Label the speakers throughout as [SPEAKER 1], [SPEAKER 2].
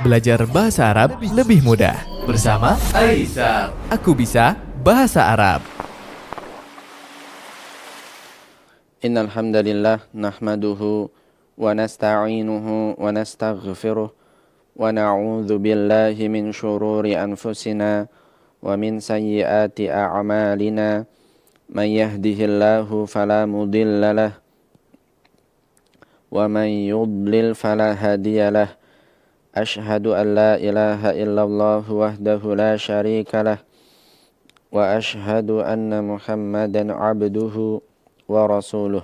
[SPEAKER 1] Belajar bahasa Arab lebih mudah bersama Aisar. Aku bisa bahasa Arab.
[SPEAKER 2] Innal hamdalillah nahmaduhu wa nasta'inuhu wa nastaghfiruh wa na'udzu billahi min shururi anfusina wa min sayyiati a'malina. Man yahdihillahu fala mudilla lahu wa man yudlil fala hadiya lahu. Ashhadu an la ilaha illallah wahdahu la syarika lah wa ashhadu anna Muhammadan abduhu wa rasuluh.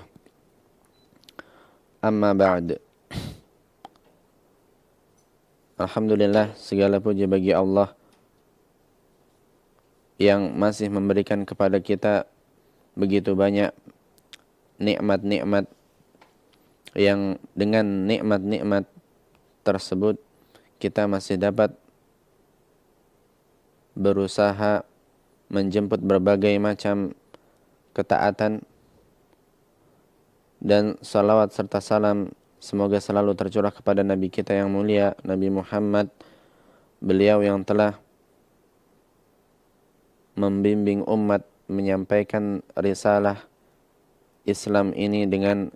[SPEAKER 2] Amma ba'd. Alhamdulillah, segala puji bagi Allah yang masih memberikan kepada kita begitu banyak nikmat-nikmat, yang dengan nikmat-nikmat tersebut kita masih dapat berusaha menjemput berbagai macam ketaatan, dan salawat serta salam semoga selalu tercurah kepada Nabi kita yang mulia, Nabi Muhammad, beliau yang telah membimbing umat menyampaikan risalah Islam ini dengan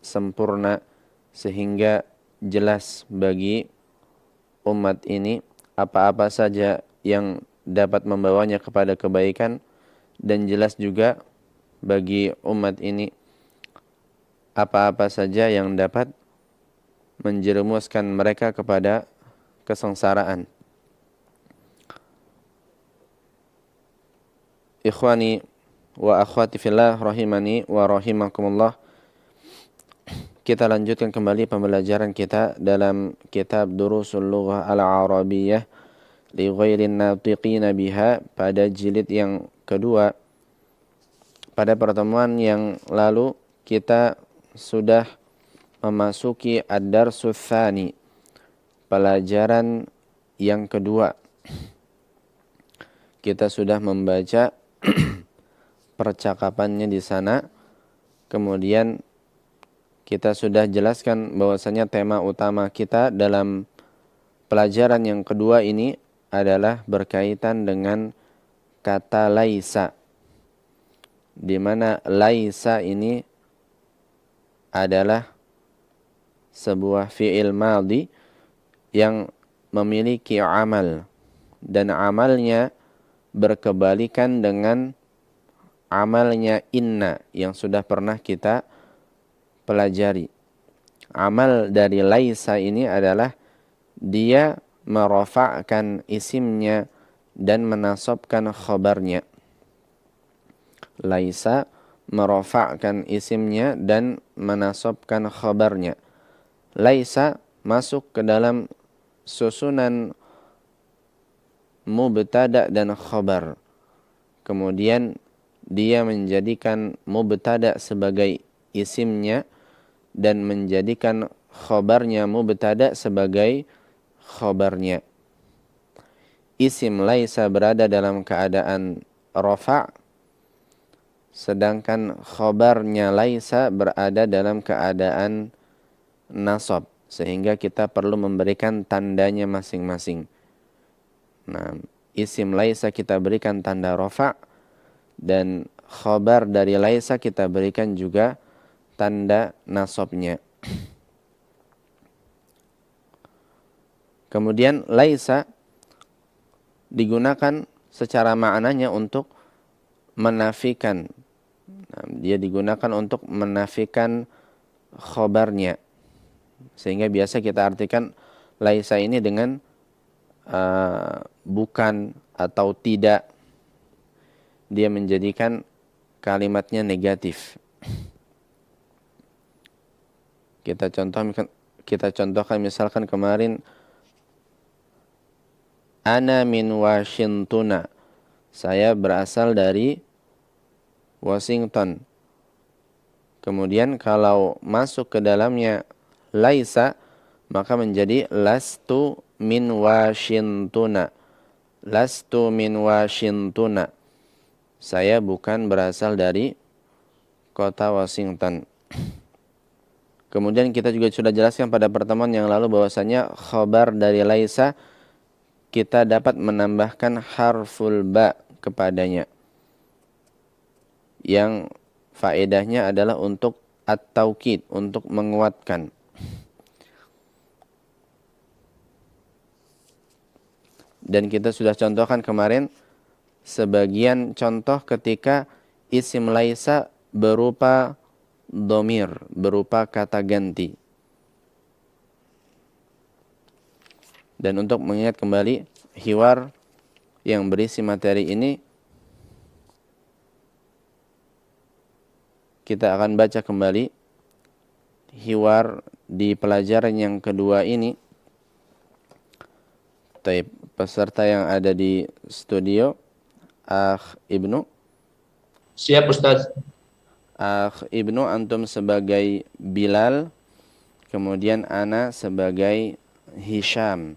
[SPEAKER 2] sempurna sehingga jelas bagi umat ini apa-apa saja yang dapat membawanya kepada kebaikan, dan jelas juga bagi umat ini apa-apa saja yang dapat menjerumuskan mereka kepada kesengsaraan. Ikhwani wa akhwati fillah rahimani wa rahimakumullah. Kita lanjutkan kembali pembelajaran kita dalam kitab Durusul Lughah Al-Arabiyyah li ghairin natiqina biha pada jilid yang kedua. Pada pertemuan yang lalu kita sudah memasuki ad-darsus tsani, pelajaran yang kedua. Kita sudah membaca percakapannya di sana. Kemudian kita sudah jelaskan bahwasanya tema utama kita dalam pelajaran yang kedua ini adalah berkaitan dengan kata laisa, di mana laisa ini adalah sebuah fi'il madhi yang memiliki amal, dan amalnya berkebalikan dengan amalnya inna yang sudah pernah kita pelajari. Amal dari laisa ini adalah dia merafa'kan isimnya dan menasabkan khabarnya. Laisa merafa'kan isimnya dan menasabkan khabarnya. Laisa masuk ke dalam susunan mubtada dan khabar. Kemudian dia menjadikan mubtada sebagai isimnya dan menjadikan khabarnya mubtada sebagai khabarnya. Isim laisa berada dalam keadaan rafa', sedangkan khabarnya laisa berada dalam keadaan nasab, sehingga kita perlu memberikan tandanya masing-masing. Nah, isim laisa kita berikan tanda rafa', dan khabar dari laisa kita berikan juga tanda nasabnya. Kemudian laisa digunakan secara maknanya untuk menafikan. Nah, dia digunakan untuk menafikan khabarnya. Sehingga biasa kita artikan laisa ini dengan bukan atau tidak. Dia menjadikan kalimatnya negatif. Kita contohkan misalkan kemarin, ana min Washington, saya berasal dari Washington. Kemudian kalau masuk ke dalamnya laisa, maka menjadi lastu min Washington. Lastu min Washington, saya bukan berasal dari kota Washington. Kemudian kita juga sudah jelaskan pada pertemuan yang lalu bahwasanya khabar dari laisa kita dapat menambahkan harful ba kepadanya, yang faedahnya adalah untuk at-taukid, untuk menguatkan. Dan kita sudah contohkan kemarin sebagian contoh ketika isim laisa berupa domir, berupa kata ganti. Dan untuk mengingat kembali hiwar yang berisi materi ini, kita akan baca kembali hiwar di pelajaran yang kedua ini. Taib, peserta yang ada di studio, Akh Ibnu.
[SPEAKER 3] Siap Ustaz.
[SPEAKER 2] Akh Ibnu, antum sebagai Bilal, kemudian ana sebagai Hisham.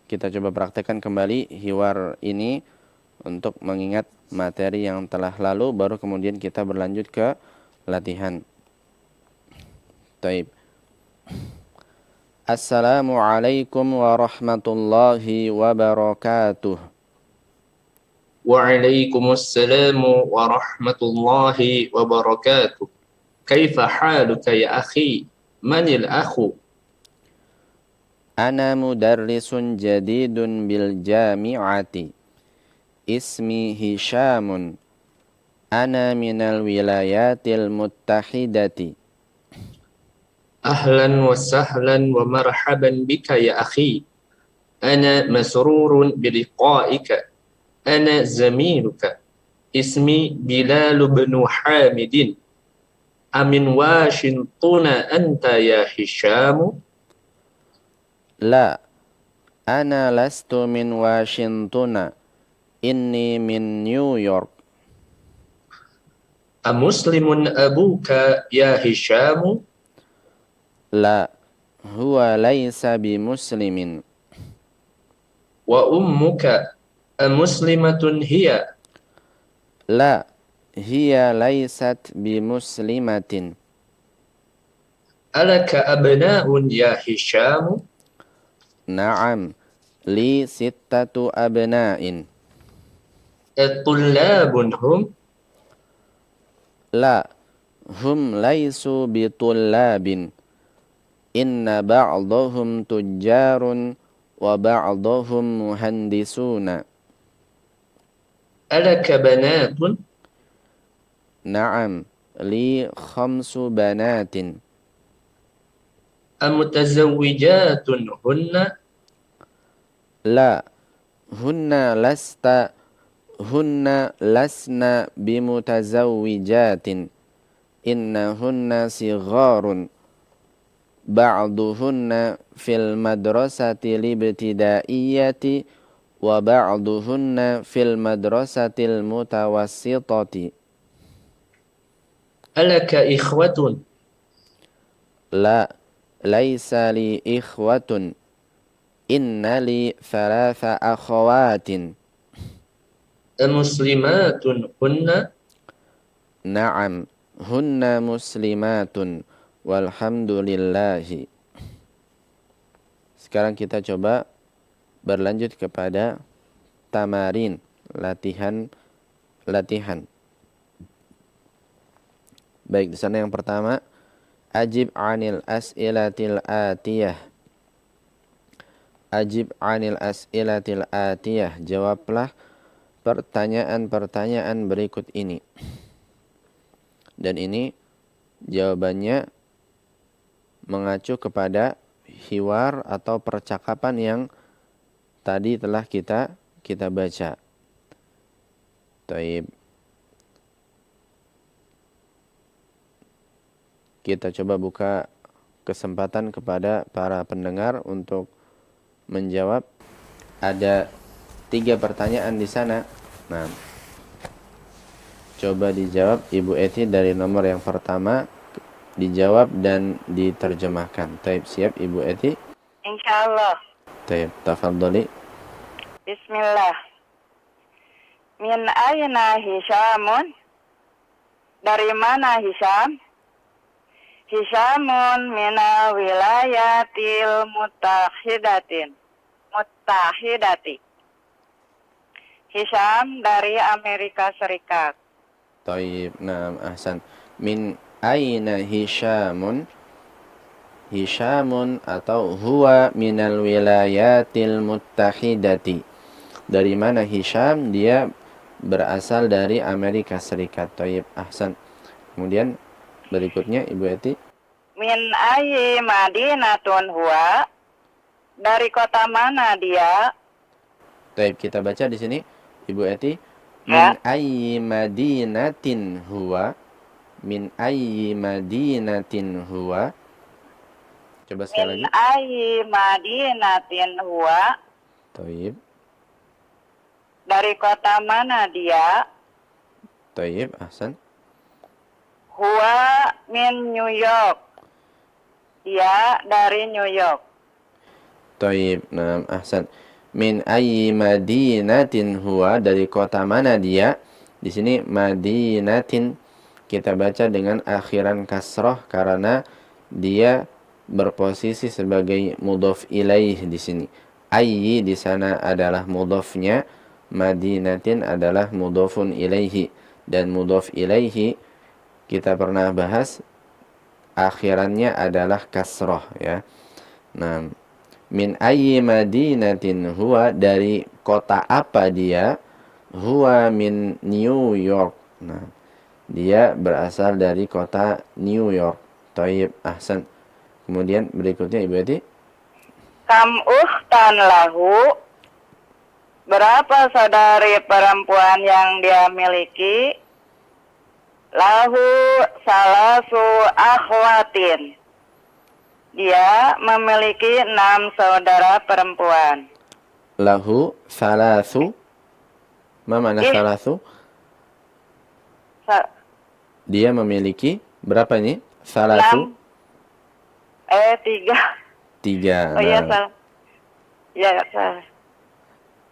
[SPEAKER 2] Kita coba praktekkan kembali hiwar ini untuk mengingat materi yang telah lalu, baru kemudian kita berlanjut ke latihan. Taib. Assalamualaikum warahmatullahi wabarakatuh.
[SPEAKER 3] Waalaikumsalam warahmatullahi wabarakatuh. Kaifa haluka ya akhi? Manil akhu?
[SPEAKER 2] Ana mudarrisun jadidun bil jami'ati. Ismi Hishamun. Ana minal wilayatil muttahidati.
[SPEAKER 3] Ahlan wa sahlan wa marhaban bika ya akhi. Ana masrurun biliqa'ika. Ana zamiluka. Ismi Bilal bin Hamidin. Amin Washington anta ya Hishamu?
[SPEAKER 2] La, ana lastu min Washington. Inni min New York.
[SPEAKER 3] Amuslimun abuka ya Hishamu?
[SPEAKER 2] La, huwa laysa bimuslimin.
[SPEAKER 3] Wa ummuka amuslimatun hiya?
[SPEAKER 2] La, hiya laysat bimuslimatin.
[SPEAKER 3] Alaka abna'un ya Hishamu?
[SPEAKER 2] Na'am, li sittatu abna'in.
[SPEAKER 3] Tullabun hum?
[SPEAKER 2] La, hum laysu bitullabin. Inna ba'dahum tujjarun wa ba'dahum muhandisuna.
[SPEAKER 3] Alaka banatun?
[SPEAKER 2] Na'am, li khamsu banatin.
[SPEAKER 3] Amutazawwijatun hunna?
[SPEAKER 2] La, hunna lasna bimutazawwijatin. Innahunna sigharun. Ba'duhunna fil madrasati libtidaiyati wa ba'duhunna fil madrasatil mutawassitati.
[SPEAKER 3] Alaka ikhwatun?
[SPEAKER 2] La, laysa li ikhwatun. Inna li thalatha akhawatin.
[SPEAKER 3] Muslimatun hunna?
[SPEAKER 2] Na'am, hunna muslimatun. Walhamdulillahi. Sekarang kita coba berlanjut kepada tamarin, latihan. Baik, di sana yang pertama, ajib anil as'ilatil atiyah. Ajib anil as'ilatil atiyah. Jawablah pertanyaan-pertanyaan berikut ini. Dan ini jawabannya mengacu kepada hiwar atau percakapan yang tadi telah kita baca. Taib. Kita coba buka kesempatan kepada para pendengar untuk menjawab. Ada 3 pertanyaan di sana. Nah, coba dijawab Ibu Eti dari nomor yang pertama, dijawab dan diterjemahkan. Taib, siap Ibu Eti?
[SPEAKER 4] Insyaallah.
[SPEAKER 2] Taib, tafadhali.
[SPEAKER 4] Bismillah. Min ayna Hishamun? Dari mana Hisham? Hisyamun minal wilayatil muttahidati. Hisyam dari Amerika Serikat.
[SPEAKER 2] Taib, naam, ahsan. Min aina Hisyamun? Hisyamun atau huwa minal wilayatil muttahidati. Dari mana Hisyam? Dia berasal dari Amerika Serikat. Taib, ahsan. Kemudian berikutnya Ibu Eti.
[SPEAKER 4] Min ayyi madinatun huwa? Dari kota mana dia?
[SPEAKER 2] Taib, kita baca di sini Ibu Eti. Min
[SPEAKER 4] Ya.
[SPEAKER 2] ayyi madinatin huwa? Min ayyi madinatin huwa? Coba sekali
[SPEAKER 4] Min
[SPEAKER 2] lagi.
[SPEAKER 4] ayyi madinatin huwa?
[SPEAKER 2] Taib.
[SPEAKER 4] Dari kota mana dia?
[SPEAKER 2] Taib, ahsan.
[SPEAKER 4] Huwa min New York. Dia dari New York.
[SPEAKER 2] Taib, naam, ahsan. Min ayyi madinatin huwa? Dari kota mana dia? Di sini madinatin kita baca dengan akhiran kasrah karena dia berposisi sebagai mudhaf ilaih di sini. Ayyi di sana adalah mudhafnya, madinatin adalah mudhafun ilaihi, dan mudhaf ilaihi kita pernah bahas akhirannya adalah kasrah ya. Nah, min ayyi madinatin huwa? Dari kota apa dia? Huwa min New York. Nah, dia berasal dari kota New York. Taib, ahsan. Kemudian berikutnya Ibu Eti.
[SPEAKER 4] Kam uhtan lahu? Berapa saudari perempuan yang dia miliki? Lahu salasu akhwatin. Dia memiliki 6 saudara perempuan.
[SPEAKER 2] Lahu salasu. Ma mana salasu? Dia memiliki berapa ini? Salasu?
[SPEAKER 4] 3.
[SPEAKER 2] 3.
[SPEAKER 4] Oh iya,
[SPEAKER 2] Nah,
[SPEAKER 4] salah. Ya, salah.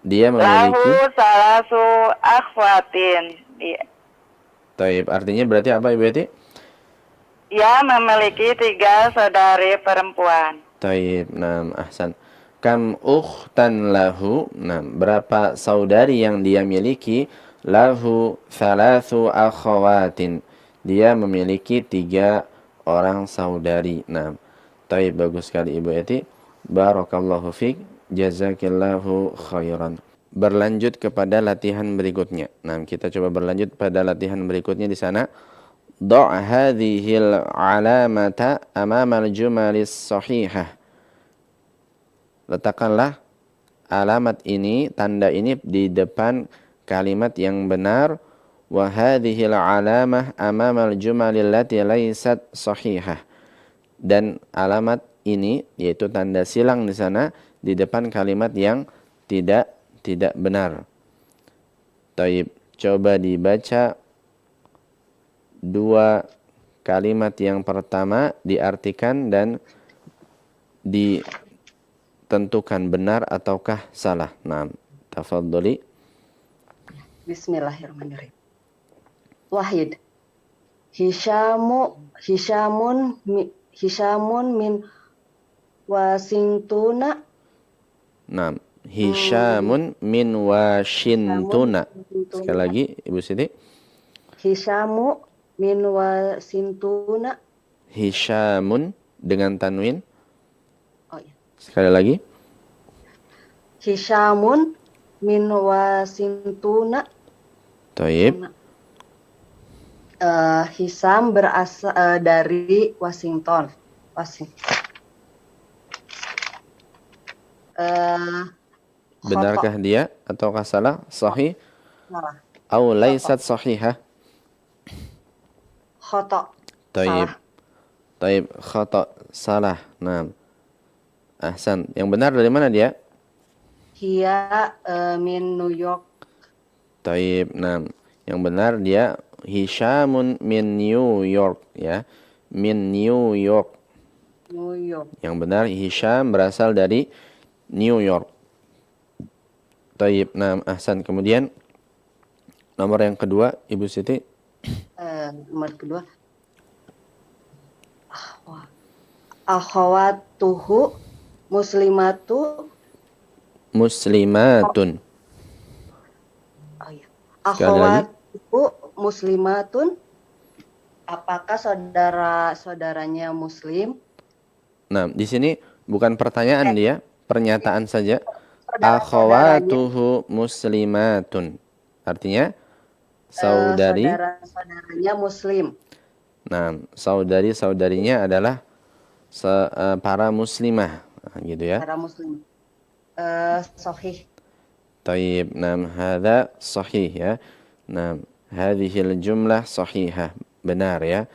[SPEAKER 2] dia
[SPEAKER 4] Lahu
[SPEAKER 2] memiliki.
[SPEAKER 4] salasu akhwatin.
[SPEAKER 2] Taib, artinya berarti apa Ibu Eti?
[SPEAKER 4] Dia memiliki 3 saudari perempuan.
[SPEAKER 2] Taib, nah, ahsan. Kam ukhtan lahu? Nah, berapa saudari yang dia miliki? Lahu thalathu akhawatin. Dia memiliki 3 orang saudari. Nah, taib, bagus sekali Ibu Eti. Barakallahu fiik. Jazakillahu khairan. Berlanjut kepada latihan berikutnya. Nah, kita coba berlanjut pada latihan berikutnya di sana. Da' hadhil alamata amama al-jumalis sahihah. Letakkanlah alamat ini, tanda ini di depan kalimat yang benar. Wa hadhil alamah amama al-jumalil lati laysat sahihah. Dan alamat ini yaitu tanda silang di sana di depan kalimat yang tidak benar. Taib, coba dibaca 2 kalimat yang pertama, diartikan dan ditentukan benar ataukah salah. Nah, tafadholi.
[SPEAKER 5] Bismillahirrahmanirrahim. Wahid. Hisyamun min Washingtona.
[SPEAKER 2] Nah, Hisyamun min Washingtona. Sekali lagi Ibu Siti.
[SPEAKER 5] Hisyamu min Washingtona.
[SPEAKER 2] Hisyamun dengan tanwin.
[SPEAKER 5] Oh iya.
[SPEAKER 2] Sekali lagi.
[SPEAKER 5] Hisyamun min Washingtona.
[SPEAKER 2] Taib.
[SPEAKER 5] Hisam berasal dari Washington.
[SPEAKER 2] Benarkah dia ataukah salah? Sahih?
[SPEAKER 5] Salah.
[SPEAKER 2] Au laysat sahihah?
[SPEAKER 5] Khoto.
[SPEAKER 2] Taib.
[SPEAKER 5] Salah.
[SPEAKER 2] Taib, khata, salah. Nah. Ahsan. Yang benar dari mana dia?
[SPEAKER 5] Hia min New York.
[SPEAKER 2] Taib. Nah. Yang benar dia Hisyamun min New York ya. Min New York.
[SPEAKER 5] New York.
[SPEAKER 2] Yang benar Hisyam berasal dari New York. Taib. Nah, ahsan. Kemudian nomor yang kedua Ibu Siti.
[SPEAKER 5] Nomor kedua. Akhawatuhu muslimatu.
[SPEAKER 2] Muslimatun.
[SPEAKER 5] Oh iya.
[SPEAKER 2] Sekali lagi.
[SPEAKER 5] Akhawatuhu muslimatun. Apakah saudara-saudaranya muslim?
[SPEAKER 2] Nah, di sini bukan pertanyaan dia, pernyataan saja.
[SPEAKER 5] Saudara-saudaranya
[SPEAKER 2] Akhawatuhu muslimatun. Artinya saudari.
[SPEAKER 5] saudara-saudaranya muslim.
[SPEAKER 2] Nah, saudari-saudarinya adalah para muslimah. Nah, gitu ya.
[SPEAKER 5] Para muslim. Sahih.
[SPEAKER 2] Taib. Nah, hadza sahih ya. Nah, hadhil jumlah sahihah. Benar ya.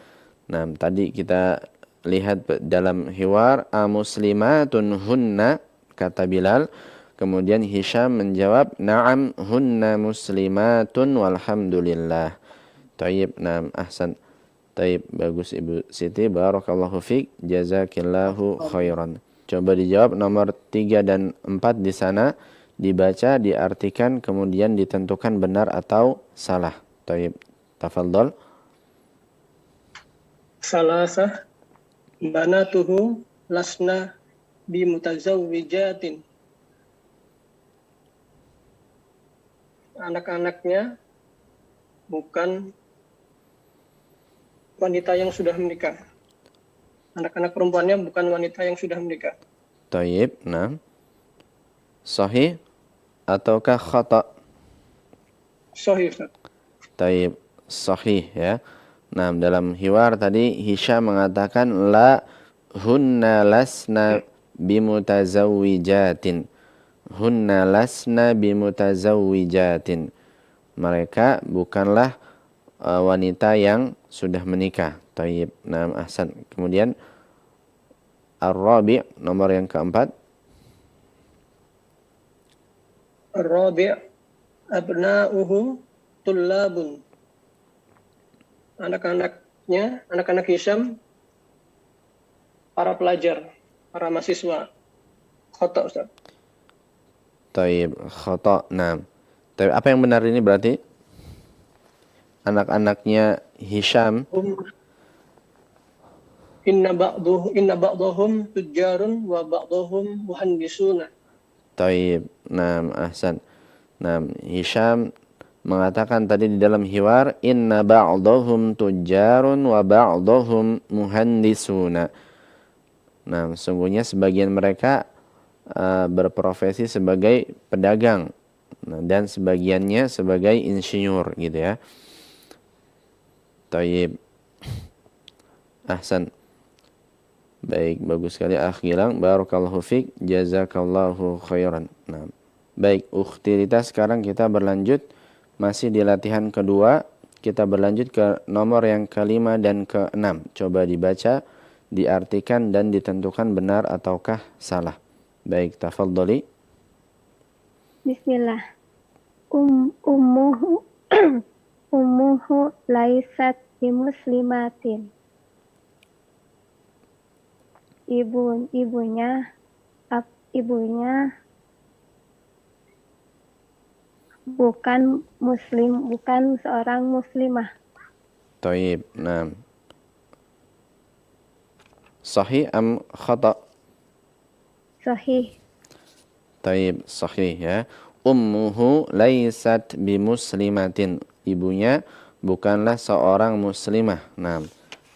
[SPEAKER 2] Nah, tadi kita lihat dalam hiwar muslimatun hunna, kata Bilal. Kemudian Hisham menjawab, na'am hunna muslimatun walhamdulillah. Taib. Nah, ahsan. Taib, bagus Ibu Siti, barakallahu fiik, jazakillahu khairan. Coba dijawab nomor 3 dan 4 di sana, dibaca, diartikan, kemudian ditentukan benar atau salah. Taib, tafadhol.
[SPEAKER 6] Salasah banatuhu lasna bimutazawwijatin. Anak-anaknya bukan wanita yang sudah menikah. Anak-anak perempuannya bukan wanita yang sudah menikah.
[SPEAKER 2] Taib, nah. Sahih ataukah khata?
[SPEAKER 6] Sahih, Ustaz.
[SPEAKER 2] Taib, sahih ya. Nah, dalam hiwar tadi Hisham mengatakan la hunna lasna bimutazawwijatin. Hunna lasna bimutazawwijatin. Mereka bukanlah wanita yang sudah menikah. Taib. Nah, ahsan. Kemudian Ar-Rabi', nomor yang keempat.
[SPEAKER 6] Ar-Rabi' abna'uhu tullabun. Anak-anaknya, anak-anak Hisham, para pelajar, para mahasiswa. Khata, Ustaz.
[SPEAKER 2] Taib, khata. Nah. Taib, apa yang benar ini berarti? Anak-anaknya Hisham.
[SPEAKER 6] Inna ba'dahum tujjarun wa ba'dahum muhandisuna.
[SPEAKER 2] Taib. Nah, ahsan. Nah, Hisham mengatakan tadi di dalam hiwar, inna ba'dahum tujjarun wa ba'dahum muhandisuna. Nah, sungguhnya sebagian mereka berprofesi sebagai pedagang. Nah, dan sebagiannya sebagai insinyur gitu ya. Taib. Ahsan. Baik, bagus sekali Akh Gilang. Barakallahu fiik, jazakallahu khairan. Nah, baik, ukhti Rita, sekarang kita berlanjut masih di latihan kedua. Kita berlanjut ke nomor yang ke-5 dan ke-6. Coba dibaca, diartikan dan ditentukan benar ataukah salah. Baik, tafadhali.
[SPEAKER 7] Bismillah. Ummuhu ummuhu laisat bimuslimatin. Ibunya bukan muslim, bukan seorang muslimah.
[SPEAKER 2] Taib. Nah. Sahih am khata?
[SPEAKER 7] Sahih.
[SPEAKER 2] Taib, sahih ya. Ummuhu laisat bimuslimatin. Ibunya bukanlah seorang muslimah. Nah,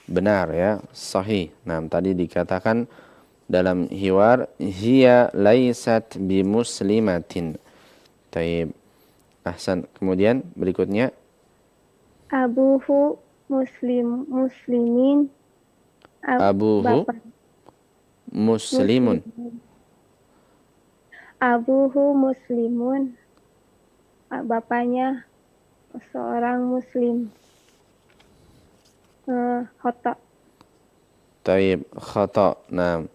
[SPEAKER 2] benar ya, sahih. Nah, tadi dikatakan dalam hiwar, hiya laisat bimuslimatin. Taib. Ahsan. Kemudian berikutnya.
[SPEAKER 7] Abuhu muslimin.
[SPEAKER 2] Abuhu muslimun.
[SPEAKER 7] Abuhu muslimun. Bapaknya seorang muslim. Khata.
[SPEAKER 2] Taib, khata. Nah,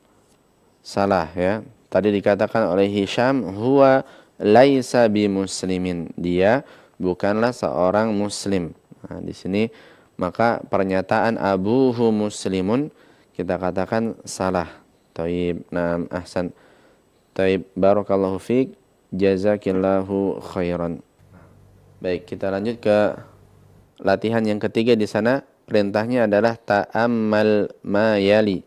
[SPEAKER 2] salah ya. Tadi dikatakan oleh Hisham, huwa laisa bimuslimin. Dia bukanlah seorang muslim. Nah, di sini maka pernyataan abuhu muslimun kita katakan salah. Taib. Nah, ahsan. Taib, barakallahu fiik, jazakillahu khairan. Baik, kita lanjut ke latihan yang ketiga di sana. Perintahnya adalah ta'ammal ma yali.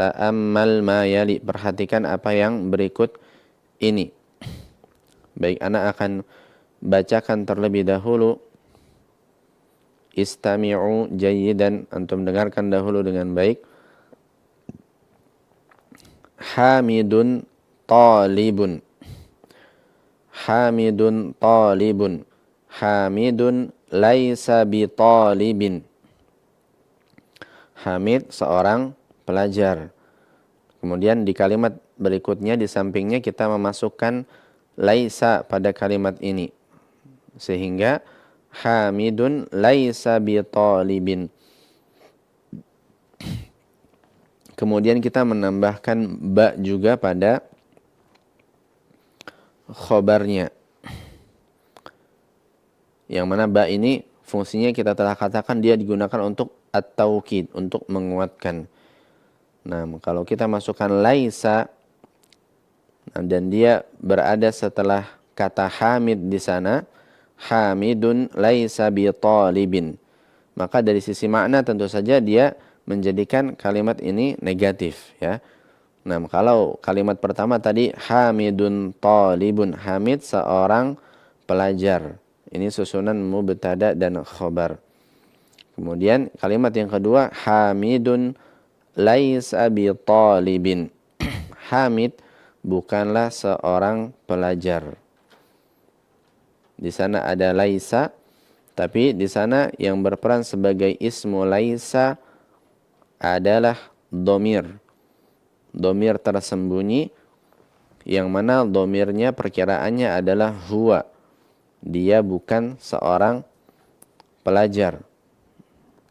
[SPEAKER 2] Ta'ammal ma yali. Perhatikan apa yang berikut ini. Baik, ana akan bacakan terlebih dahulu. Istami'u jayyidan. Antum dengarkan dahulu dengan baik. Hamidun talibun. Hamidun talibun. Hamidun laisa bi talibin. Hamid seorang pelajar. Kemudian di kalimat berikutnya di sampingnya kita memasukkan laisa pada kalimat ini. Sehingga Hamidun laisa bi talibin. Kemudian kita menambahkan ba juga pada khobarnya. Yang mana ba ini fungsinya kita telah katakan dia digunakan untuk at-taukid, untuk menguatkan. Nah, kalau kita masukkan laisa dan dia berada setelah kata hamid di sana, hamidun laisa bi talibin. Maka dari sisi makna tentu saja dia menjadikan kalimat ini negatif, ya. Nah, kalau kalimat pertama tadi hamidun talibun, hamid seorang pelajar. Ini susunan mubtada dan khobar. Kemudian kalimat yang kedua hamidun laisa bi talibin. Hamid bukanlah seorang pelajar. Di sana ada laisa, tapi di sana yang berperan sebagai ismu laisa adalah domir. Domir tersembunyi yang mana domirnya perkiraannya adalah huwa. Dia bukan seorang pelajar.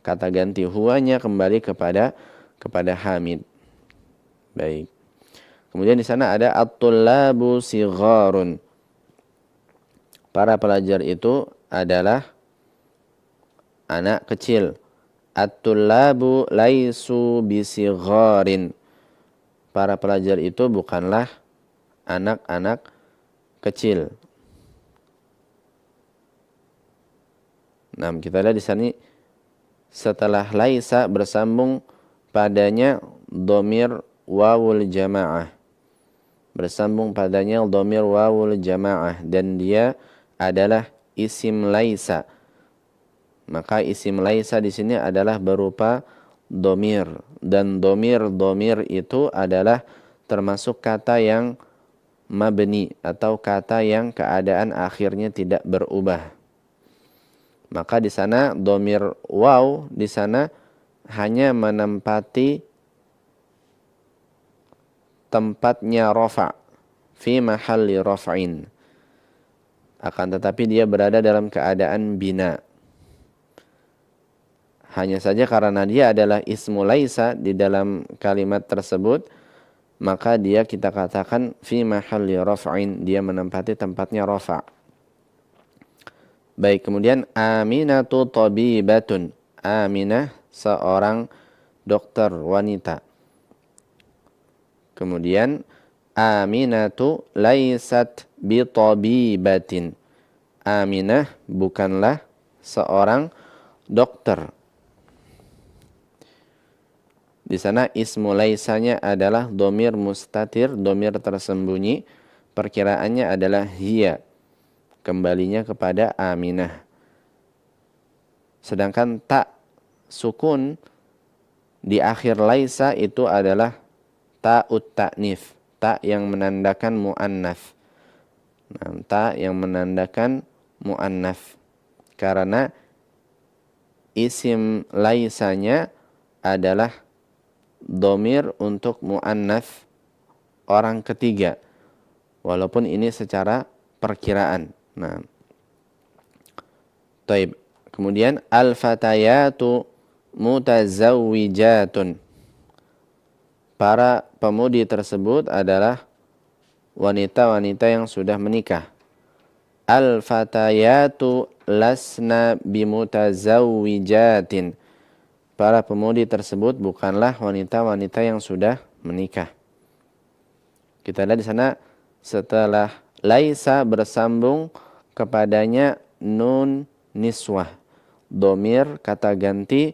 [SPEAKER 2] Kata ganti huwanya kembali kepada hamid. Baik. Kemudian di sana ada at-tullabu sigharun. Para pelajar itu adalah anak kecil. At-tullabu laisu bisigharin. Para pelajar itu bukanlah anak-anak kecil. Nah, kita lihat di sini setelah laisa bersambung padanya dhamir wawul jamaah. Bersambung padanya dhamir wawul jamaah dan dia adalah isim laisa. Maka isim laisa di sini adalah berupa dhamir dan dhamir itu adalah termasuk kata yang mabni atau kata yang keadaan akhirnya tidak berubah. Maka di sana dhamir waw di sana hanya menempati tempatnya rafa fi mahalli raf'in. Akan tetapi dia berada dalam keadaan bina. Hanya saja karena dia adalah ismu laisa di dalam kalimat tersebut, maka dia kita katakan fi mahalli raf'in, dia menempati tempatnya rafa'. Baik, kemudian Aminatu tabibatun. Aminah seorang dokter wanita. Kemudian Aminatu laisat bi tabibatin. Aminah bukanlah seorang dokter. Di sana ismu laisanya adalah dhamir mustatir, dhamir tersembunyi. Perkiraannya adalah hiya. Kembalinya kepada Aminah. Sedangkan tak sukun di akhir laisa itu adalah ta'ut ta'nif, tak yang menandakan mu'annaf. Nah, tak yang menandakan mu'annaf. Karena isim laisanya adalah dhamir untuk mu'annaf orang ketiga. Walaupun ini secara perkiraan. Nah, taib. Kemudian al-fatayatu mutazawwijatun. Para pemudi tersebut adalah wanita-wanita yang sudah menikah. Al-fatayatu lasna bimutazawwijatin. Para pemudi tersebut bukanlah wanita-wanita yang sudah menikah. Kita lihat di sana setelah laisa bersambung kepadanya nun niswah. Domir kata ganti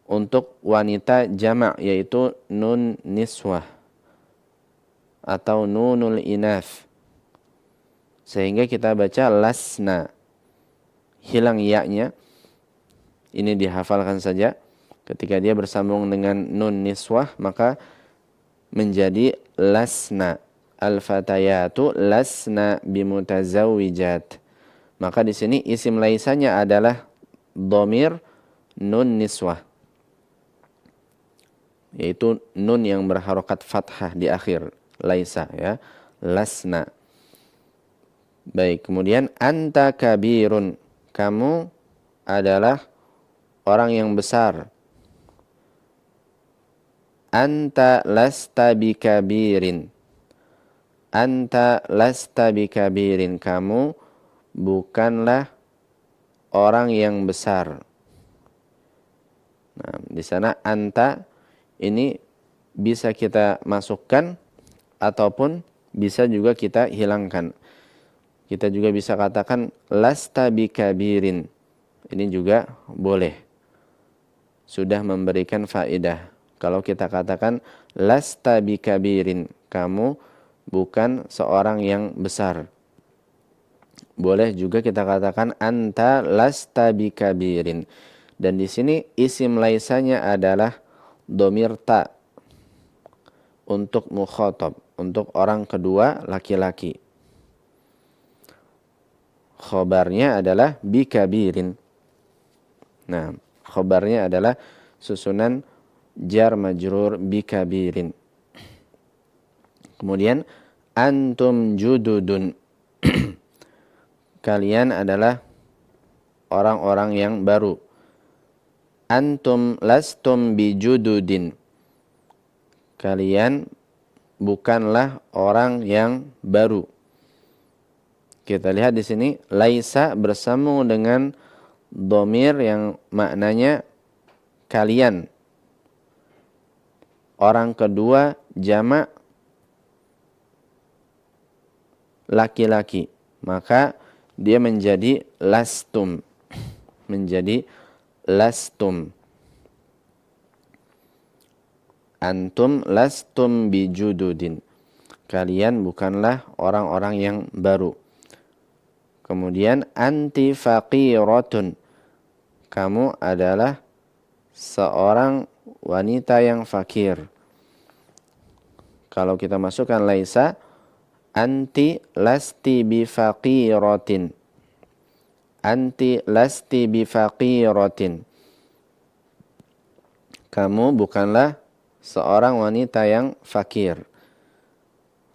[SPEAKER 2] untuk wanita jamak, yaitu nun niswah atau nunul inath. Sehingga kita baca lasna. Hilang ya-nya. Ini dihafalkan saja. Ketika dia bersambung dengan nun niswah, maka menjadi lasna. Al-fatayatu lasna bimutazawwijat. Maka di sini isim laisanya adalah dhamir nun niswah, yaitu nun yang berharokat fathah di akhir, laisa, ya, lasna. Baik, kemudian anta kabirun, kamu adalah orang yang besar. Anta lasta bikabirin, anta lasta bikabirin, kamu bukanlah orang yang besar. Nah, di sana anta ini bisa kita masukkan ataupun bisa juga kita hilangkan. Kita juga bisa katakan lasta bikabirin. Ini juga boleh. Sudah memberikan faedah. Kalau kita katakan lasta bikabirin, kamu bukan seorang yang besar. Boleh juga kita katakan anta lasta bikabirin. Dan di sini isim laisanya adalah dhamir ta untuk mukhatab, untuk orang kedua laki-laki. Khobarnya adalah bikabirin. Nah, khobarnya adalah susunan jar majrur bikabirin. Kemudian antum jududun. Kalian adalah orang-orang yang baru. Antum lastum bijududin. Kalian bukanlah orang yang baru. Kita lihat di sini laisa bersambung dengan dhamir yang maknanya kalian. Orang kedua jamak laki-laki. Maka dia menjadi lastum. Menjadi lastum. Antum lastum bijududin. Kalian bukanlah orang-orang yang baru. Kemudian anti faqiratun. Kamu adalah seorang wanita yang fakir. Kalau kita masukkan laisa, anti lasti bifaqiratin. Anti lasti bifaqiratin. Kamu bukanlah seorang wanita yang fakir.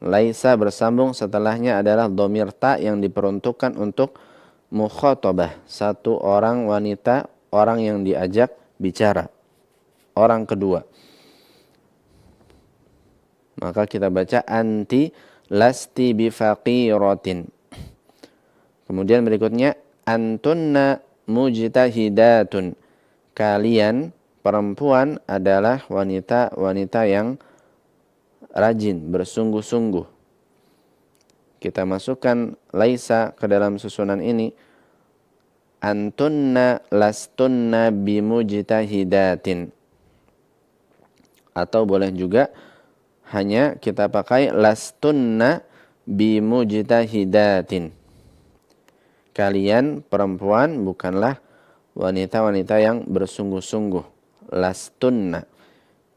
[SPEAKER 2] Laisa bersambung setelahnya adalah dhamir ta yang diperuntukkan untuk mukhatabah, satu orang wanita, orang yang diajak bicara, orang kedua. Maka kita baca anti lasti bifaqiratin. Kemudian berikutnya antunna mujtahidatun. Kalian perempuan adalah wanita-wanita yang rajin, bersungguh-sungguh. Kita masukkan laisa ke dalam susunan ini. Antunna lastunna bimujtahidatin. Atau boleh juga hanya kita pakai lastunna bimujtahidatin. Kalian perempuan bukanlah wanita-wanita yang bersungguh-sungguh. Lastunna.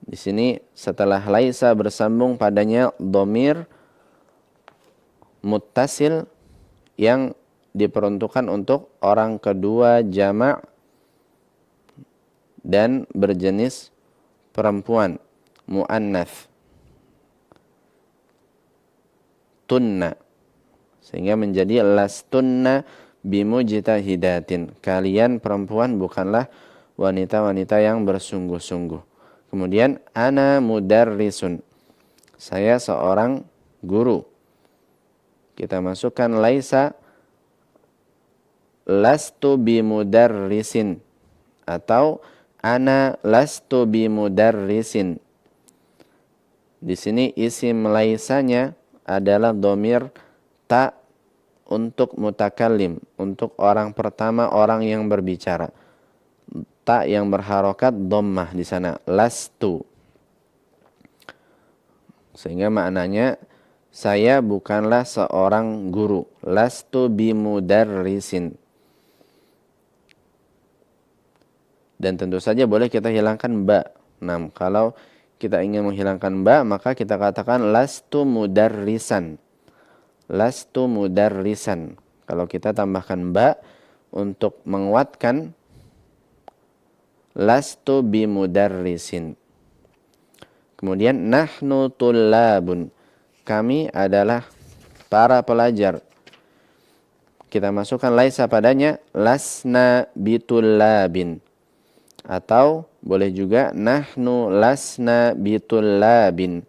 [SPEAKER 2] Di sini setelah laisa bersambung padanya dhamir muttasil yang diperuntukkan untuk orang kedua jamak dan berjenis perempuan, muannats. Tunna. Sehingga menjadi lastunna bimujtahidatin. Kalian perempuan bukanlah wanita-wanita yang bersungguh-sungguh. Kemudian ana mudarrisun. Saya seorang guru. Kita masukkan laisa lastu bimudarrisin atau ana lastu bimudarrisin. Di sini isim laisanya adalah dhamir ta untuk mutakallim, untuk orang pertama, orang yang berbicara. ta yang berharokat dhammah di sana, lastu. Sehingga maknanya saya bukanlah seorang guru. Lastu bimudarrisin. Dan tentu saja boleh kita hilangkan ba. Nah, kalau kita ingin menghilangkan ba, maka kita katakan lastu mudarrisan. Lastu mudarrisan. Kalau kita tambahkan ba untuk menguatkan lastu bimudarrisin. Kemudian nahnu tullabun. Kami adalah para pelajar. Kita masukkan laisa padanya lasna bitullabin. Atau boleh juga nahnu lasna bitullabin.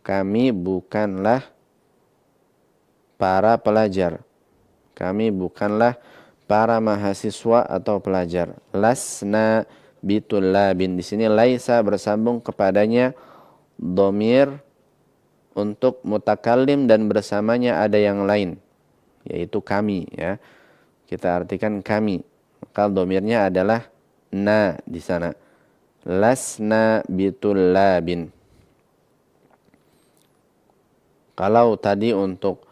[SPEAKER 2] Kami bukanlah para pelajar. Kami bukanlah para mahasiswa atau pelajar. Lasna bitullabin. Di sini laisa bersambung kepadanya dhamir untuk mutakallim dan bersamanya ada yang lain, yaitu kami, ya. Kita artikan kami. Maka dhamirnya adalah na di sana. Lasna bitullabin. Kalau tadi untuk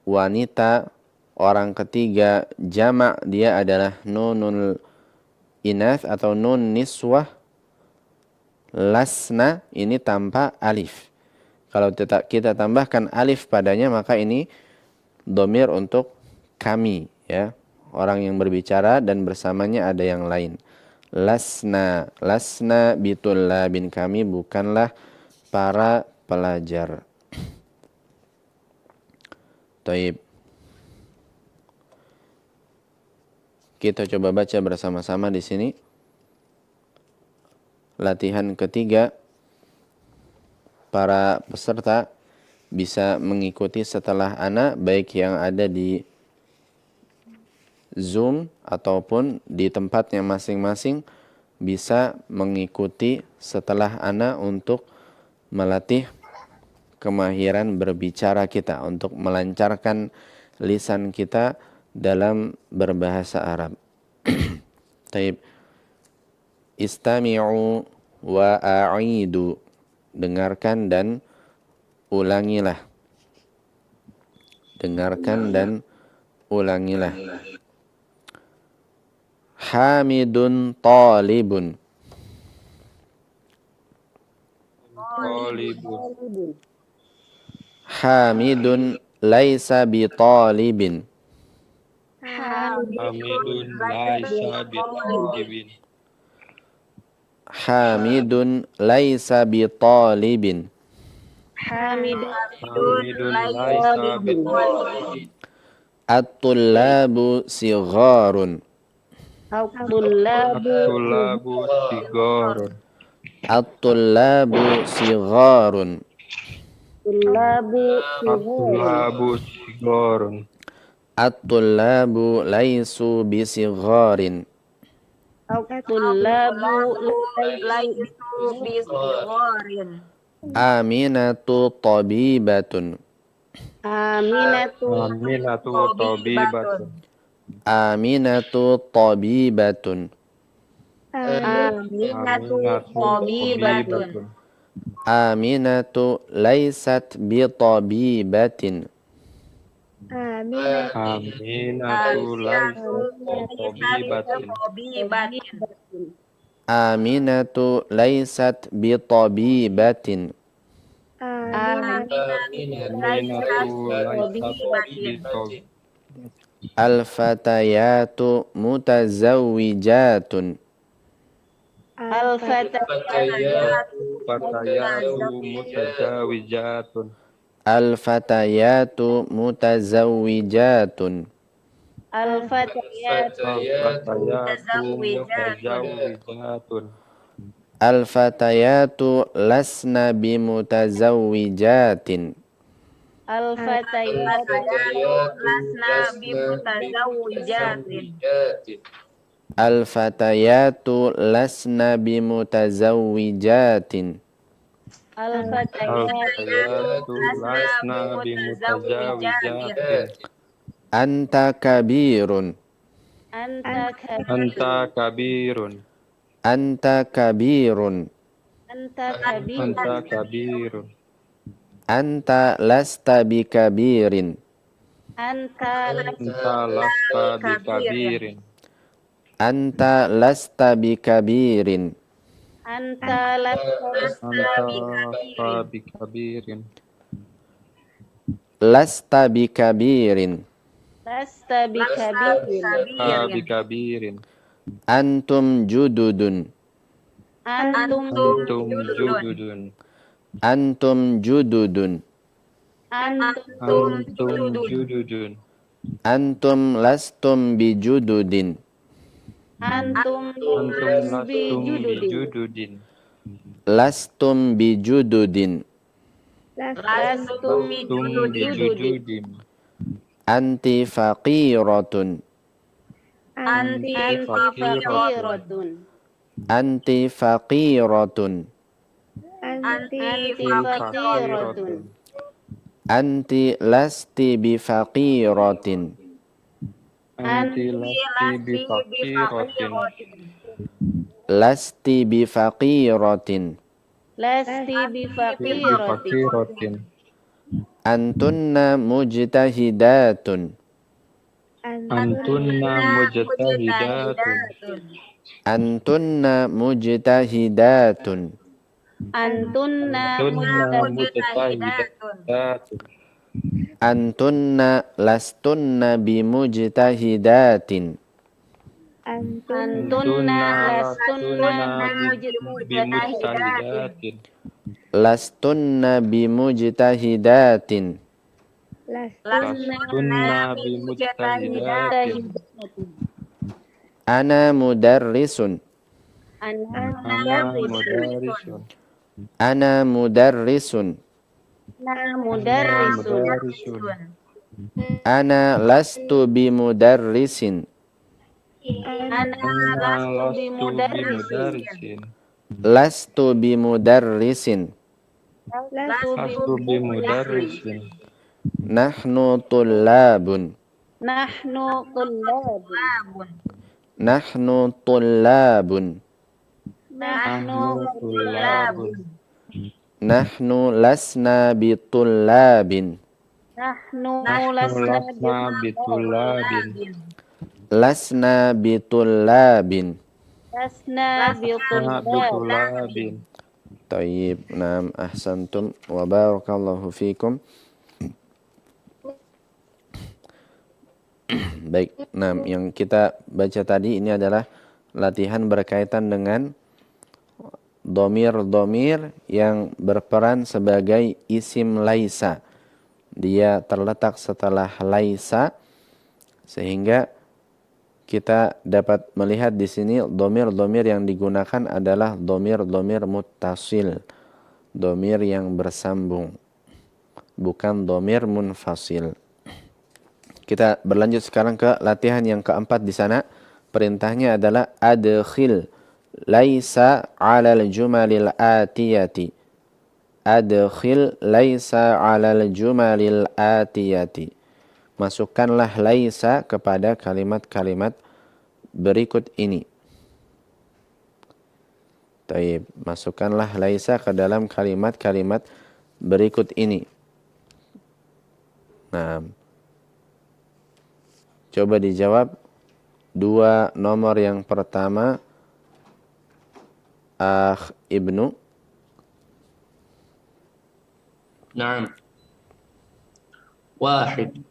[SPEAKER 2] wanita orang ketiga jamak, dia adalah nunul inath atau nun niswah. Lasna ini tanpa alif. Kalau kita tambahkan alif padanya, maka ini dhamir untuk kami, ya, orang yang berbicara dan bersamanya ada yang lain. Lasna, lasna bitullabin. Kami bukanlah para pelajar. Taib. Kita coba baca bersama-sama di sini. Latihan ketiga, para peserta bisa mengikuti setelah ana, baik yang ada di Zoom ataupun di tempatnya masing-masing, bisa mengikuti setelah ana untuk melatih kemahiran berbicara kita, untuk melancarkan lisan kita dalam berbahasa Arab. Taib. Istami'u wa a'idu. Dengarkan dan ulangilah. Dengarkan dan ulangilah. Hamidun talibun. Hamidun laisa bi talibin.
[SPEAKER 8] Hamidun laisa bitalibin.
[SPEAKER 2] Hamidun laisa bi talibin.
[SPEAKER 8] Hamidun laisa bitalibin.
[SPEAKER 2] At-tullabu sigharun.
[SPEAKER 8] At-tullabu sigharun.
[SPEAKER 2] At-tullabu sigharun.
[SPEAKER 8] At-tullabu sigharun.
[SPEAKER 2] At-tullabu laisu bisigharin. Aminatu tabibatun.
[SPEAKER 8] Aminatu tabibatun.
[SPEAKER 2] Aminatu tabibatun.
[SPEAKER 8] Aminatu tabibatun.
[SPEAKER 2] Aminatu laysat bi tabibatin.
[SPEAKER 8] Aminatu laysat tabibatin.
[SPEAKER 2] Aminatu laysat bi tabibatin.
[SPEAKER 8] Aminatu laysat bitabibatin.
[SPEAKER 2] Al-fatayatu mutazawwijatun.
[SPEAKER 8] Fatayatu mutazawijatun.
[SPEAKER 2] Al-fatayatu mutazawwijatun.
[SPEAKER 8] Fatayatu mutazawijatun.
[SPEAKER 2] Al-fatayatu lasna bimutazawwijatin. Al-fatayatu lasna bimutazawwijatin.
[SPEAKER 8] Al-fatayatu lasna bimutazawijatin.
[SPEAKER 2] Anta kabirun.
[SPEAKER 4] Anta
[SPEAKER 8] Anta kabirun.
[SPEAKER 2] Anta kabirun.
[SPEAKER 4] Anta kabirun.
[SPEAKER 8] Anta kabirun.
[SPEAKER 2] Anta lasta bikabirin.
[SPEAKER 4] Anta
[SPEAKER 8] Anta lasta bikabirin.
[SPEAKER 2] Anta lasta bikabirin.
[SPEAKER 4] Anta
[SPEAKER 8] Anta bikabirin.
[SPEAKER 2] Lasta bikabirin.
[SPEAKER 4] lasta bikabirin.
[SPEAKER 8] Anta bikabirin.
[SPEAKER 2] Antum jududun.
[SPEAKER 4] Antum
[SPEAKER 8] Antum jududun.
[SPEAKER 2] Antum jududun.
[SPEAKER 4] Antum
[SPEAKER 8] Antum jududun.
[SPEAKER 2] Antum lastum bijududin.
[SPEAKER 4] Antum
[SPEAKER 8] Antum lastum
[SPEAKER 4] bijududin.
[SPEAKER 8] bijududin.
[SPEAKER 2] Lastum bijududin.
[SPEAKER 4] Lastum
[SPEAKER 8] Lastum
[SPEAKER 4] bijududin.
[SPEAKER 8] bijududin.
[SPEAKER 2] Anti faqiratun.
[SPEAKER 4] Anti faqiratun.
[SPEAKER 2] Anti faqiratun.
[SPEAKER 7] Anti
[SPEAKER 4] Anti faqiratun.
[SPEAKER 2] Anti lasti bifaqiratin.
[SPEAKER 8] Anti lasti bifaqiratin.
[SPEAKER 2] Lasti bifaqiratin.
[SPEAKER 4] Lasti bifaqiratin.
[SPEAKER 8] Bifaqiratin.
[SPEAKER 2] Antunna mujtahidatun.
[SPEAKER 8] Antunna mujtahidatun.
[SPEAKER 2] Antunna mujtahidatun.
[SPEAKER 4] Antunna
[SPEAKER 8] Antunna mujtahidatun.
[SPEAKER 2] Antunna lastunna bimujtahidatin.
[SPEAKER 4] Antunna lastunna
[SPEAKER 8] bimujtahidatin.
[SPEAKER 2] Lastunna bimujtahidatin.
[SPEAKER 8] Lastunna bimujtahidatin.
[SPEAKER 2] Ana mudarrisun.
[SPEAKER 8] Ana mudarisun.
[SPEAKER 2] Ana mudarrisun.
[SPEAKER 8] Mudarisun.
[SPEAKER 2] Ana lastu bimudarrisin.
[SPEAKER 8] Ana lastu bimudarisin.
[SPEAKER 2] Lastu bimudarrisin.
[SPEAKER 8] Lastu bimudarisin.
[SPEAKER 2] Nahnu tullabun.
[SPEAKER 4] Nahnu tullabun.
[SPEAKER 2] Nahnu tullabun.
[SPEAKER 4] Nahnu
[SPEAKER 8] Tulabun.
[SPEAKER 2] Nahnu lasna bitullabin.
[SPEAKER 4] Nahnu
[SPEAKER 8] Lasna
[SPEAKER 4] lasna
[SPEAKER 8] bitulabin.
[SPEAKER 2] Lasna bitullabin.
[SPEAKER 4] Lasna
[SPEAKER 8] Lasna
[SPEAKER 4] bitullabin.
[SPEAKER 8] bitulabin.
[SPEAKER 2] Tayyib, naam, ahsantum wa barakallahu fikum. Baik, naam, yang kita baca tadi ini adalah latihan berkaitan dengan domir-domir yang berperan sebagai isim laisa. Dia terletak setelah laisa, sehingga kita dapat melihat di sini domir-domir yang digunakan adalah domir-domir muttasil, domir yang bersambung, bukan domir munfasil. Kita berlanjut sekarang ke latihan yang keempat di sana. Perintahnya adalah adkhil laisa 'alal jumalil atiyati. Adkhil laisa 'alal jumalil atiyati. Masukkanlah laisa kepada kalimat-kalimat berikut ini. Taib, masukkanlah laisa ke dalam kalimat-kalimat berikut ini. Nah, coba dijawab dua nomor yang pertama. Ibnu.
[SPEAKER 3] Naam. Wahid.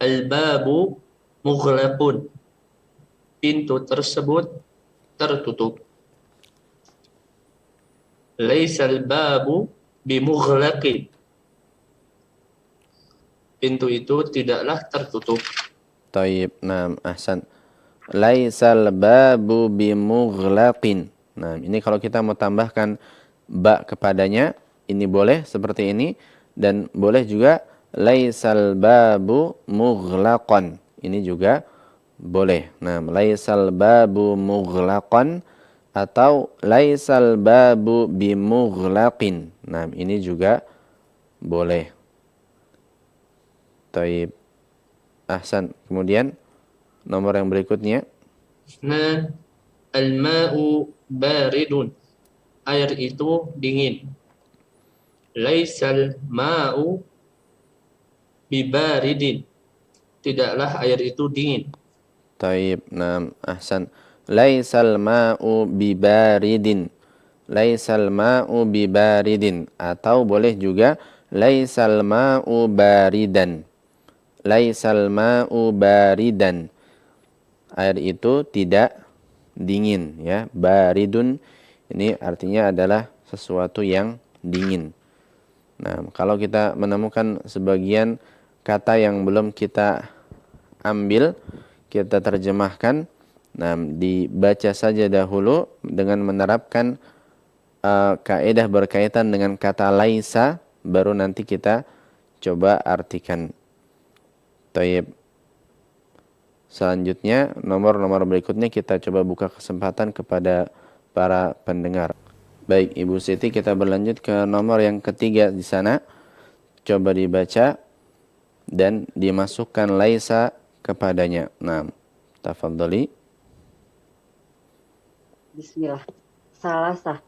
[SPEAKER 3] Al-babu mughlaqun. Pintu tersebut tertutup. Laisa al-babu bimughlaqin. Pintu itu tidaklah tertutup.
[SPEAKER 2] Taib, naam, ahsan. Laisal babu bimughlaqin. Nah, ini kalau kita mau tambahkan ba kepadanya, ini boleh seperti ini, dan boleh juga laisal babu mughlaqan. Ini juga boleh. Nah, laisal babu mughlaqan atau laisal babu bimughlaqin. Nah, ini juga boleh. Taib. Ahsan. Kemudian Nomor yang berikutnya.
[SPEAKER 3] Nah, al-ma'u baridun. Air itu dingin. Laisal ma'u bibaridin. Tidaklah air itu dingin.
[SPEAKER 2] Taib, nam, ahsan. Laisal ma'u bibaridin. Laisal ma'u bibaridin. Atau boleh juga laisal ma'u baridan. Laisal ma'u baridan. Air itu tidak dingin, ya. Baridun ini artinya adalah sesuatu yang dingin. Nah, kalau kita menemukan sebagian kata yang belum kita ambil, kita terjemahkan. Nah, dibaca saja dahulu dengan menerapkan kaidah berkaitan dengan kata laisa, baru nanti kita coba artikan. Taib. Selanjutnya, nomor-nomor berikutnya kita coba buka kesempatan kepada para pendengar. Baik, Ibu Siti, kita berlanjut ke nomor yang ketiga di sana. Coba dibaca dan dimasukkan laisa kepadanya. Nah, tafadhali.
[SPEAKER 5] Bismillah. Salasah.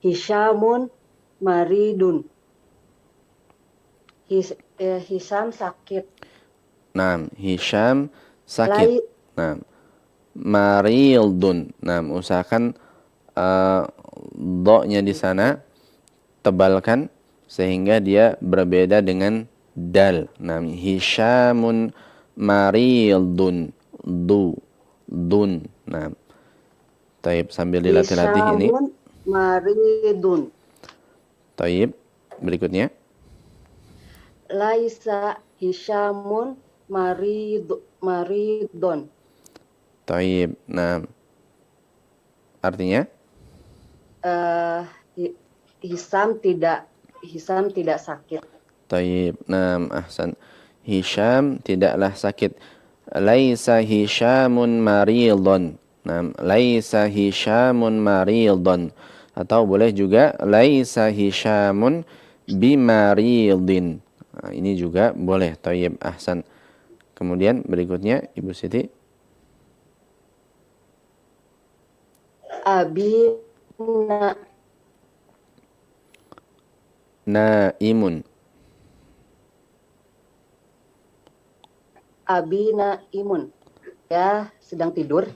[SPEAKER 5] Hisyamun maridun. Hisam sakit.
[SPEAKER 2] Nah, Hisham sakit. Nah, marildun. Nah, usahakan do-nya di sana tebalkan sehingga dia berbeda dengan dal. Nah, Hisyamun marildun. Dun. Nah, taib, sambil dilatih-latih ini.
[SPEAKER 5] Hisyamun maridun.
[SPEAKER 2] Taib, berikutnya.
[SPEAKER 5] Laisa Hisyamun maridun.
[SPEAKER 2] Taib. Nah, artinya?
[SPEAKER 5] Hisam tidak sakit.
[SPEAKER 2] Taib. Nah, ahsan. Hisham tidaklah sakit. Laisa Hisyamun maridun. Nah, laisa Hisyamun maridun. Atau boleh juga laisa Hisyamun bimaridin. Nah, ini juga boleh. Taib, ahsan. Kemudian berikutnya Ibu Siti.
[SPEAKER 5] Abina
[SPEAKER 2] Naimun.
[SPEAKER 5] Abina imun. Ya, sedang tidur.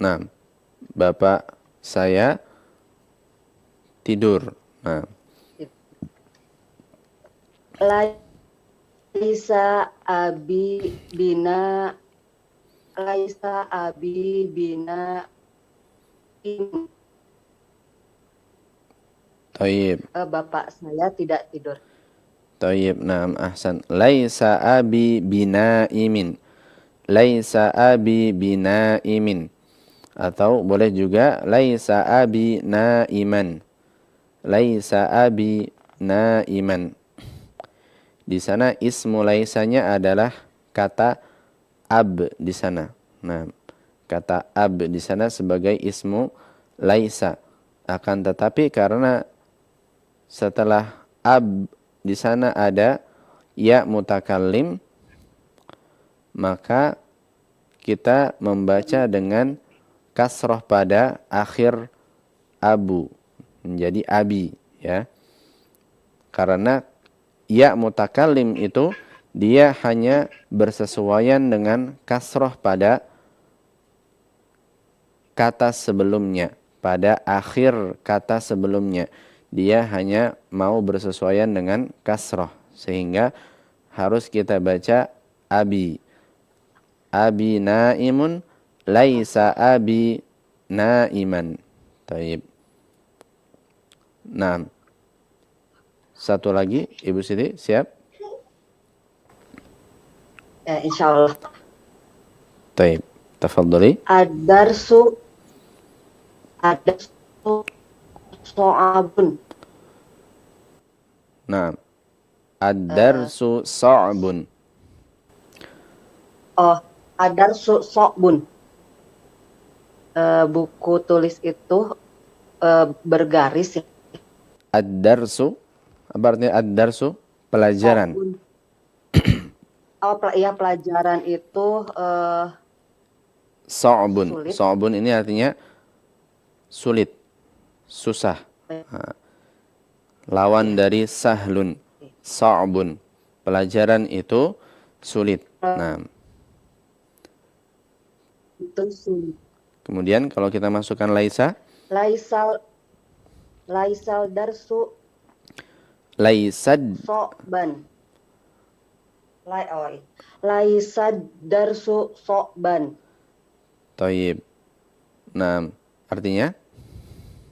[SPEAKER 2] Nah, bapak saya tidur. Nah,
[SPEAKER 5] Laisa abi bina imun.
[SPEAKER 2] taib.
[SPEAKER 5] Bapak saya tidak tidur.
[SPEAKER 2] Taib, naam, ahsan. Laisa abi binaimin. Laisa abi binaimin. Atau boleh juga laisa abi naiman. Laisa abi naiman. Di sana ismu laisanya adalah kata ab di sana. Nah, kata ab di sana sebagai ismu laisa. Akan tetapi karena setelah ab di sana ada ya mutakallim, maka kita membaca dengan kasroh pada akhir abu, menjadi abi, ya. Karena ya mutakallim itu dia hanya bersesuaian dengan kasroh pada kata sebelumnya, pada akhir kata sebelumnya. Dia hanya mau bersesuaian dengan kasroh, sehingga harus kita baca abi. Abi naimun, laisa abi naiman. Taib. Nah, satu lagi, Ibu Siti, siap?
[SPEAKER 5] Ya, insya Allah.
[SPEAKER 2] Taib, tafadhali.
[SPEAKER 5] Ad-darsu so'abun.
[SPEAKER 2] Nah, ad-darsu sa'bun.
[SPEAKER 5] Oh, ad-darsu so'bun. Buku tulis itu bergaris.
[SPEAKER 2] Ad-darsu, apa artinya ad-darsu? Pelajaran.
[SPEAKER 5] So'bun. ya pelajaran itu
[SPEAKER 2] Sa'bun.
[SPEAKER 5] Sulit.
[SPEAKER 2] Sa'bun ini artinya sulit, susah. Nah, lawan dari sahlun. Sa'bun. Pelajaran itu sulit. Nah,
[SPEAKER 5] itu sulit.
[SPEAKER 2] kemudian kalau kita masukkan laisa,
[SPEAKER 5] Laisal darsu
[SPEAKER 2] laisad,
[SPEAKER 5] so'ban. Laisad darsu so'ban.
[SPEAKER 2] thayyib. Nah, artinya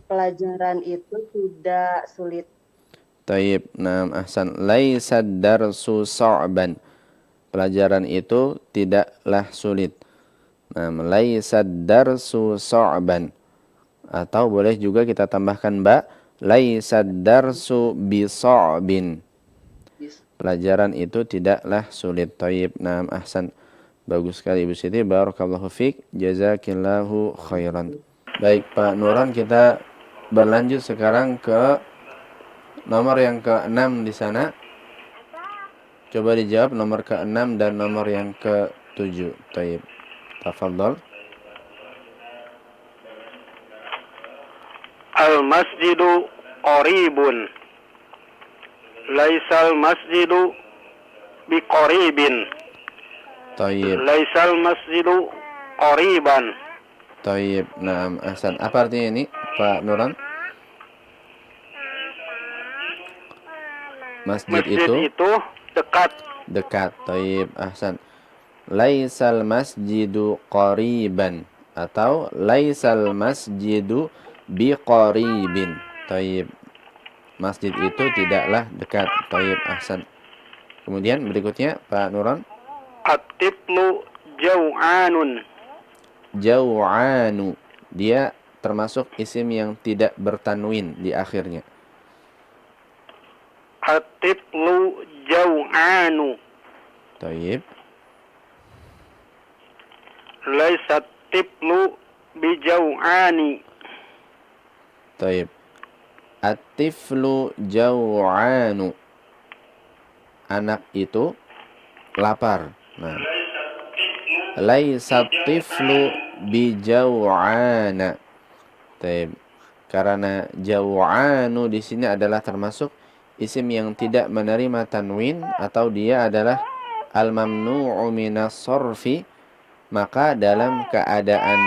[SPEAKER 5] Pelajaran itu tidak sulit.
[SPEAKER 2] thayyib. Nah, ahsan. Laisad darsu sa'ban. Pelajaran itu tidaklah sulit. Nah, laisad darsu sa'ban. Atau boleh juga kita tambahkan ba, laisad darsu bisa'bin. Pelajaran itu tidaklah sulit. Thayyib. Nah, ahsan. Bagus sekali Ibu Siti. Barakallahu fiik. Jazakillahu khairan. Baik Pak Nuran, kita berlanjut sekarang ke nomor yang ke-6 di sana. Coba dijawab nomor ke-6 dan nomor yang ke-7. Thayyib. Tafadhal.
[SPEAKER 8] Al-masjidu qaribun. Laisal masjidu biqaribin.
[SPEAKER 2] Thayyib.
[SPEAKER 8] Laisal masjidu qariban.
[SPEAKER 2] Thayyib. Naam, ahsan. Apa artinya ini, Pak Nuran? Masjid itu
[SPEAKER 8] dekat.
[SPEAKER 2] dekat. Thayyib. Ahsan. Laisal masjidu qariban atau laisal masjidu biqaribin. Thayyib. Masjid itu tidaklah dekat. Thayyib. Ahsan. Kemudian berikutnya Pak Nuran.
[SPEAKER 8] At-tiflu jau'anun.
[SPEAKER 2] Jau'anu. Dia termasuk isim yang tidak bertanwin di akhirnya.
[SPEAKER 8] At-tiflu jau'anu.
[SPEAKER 2] Thayyib.
[SPEAKER 8] Laisat tiflu bijau'ani.
[SPEAKER 2] Thayyib. At-tiflu jau'anu. Anak itu lapar. Nah. Laisat tiflu bijau'ana. Thayyib. Karena jau'anu di sini adalah termasuk isim yang tidak menerima tanwin atau dia adalah al-mamnu'u minas sorfi, maka dalam keadaan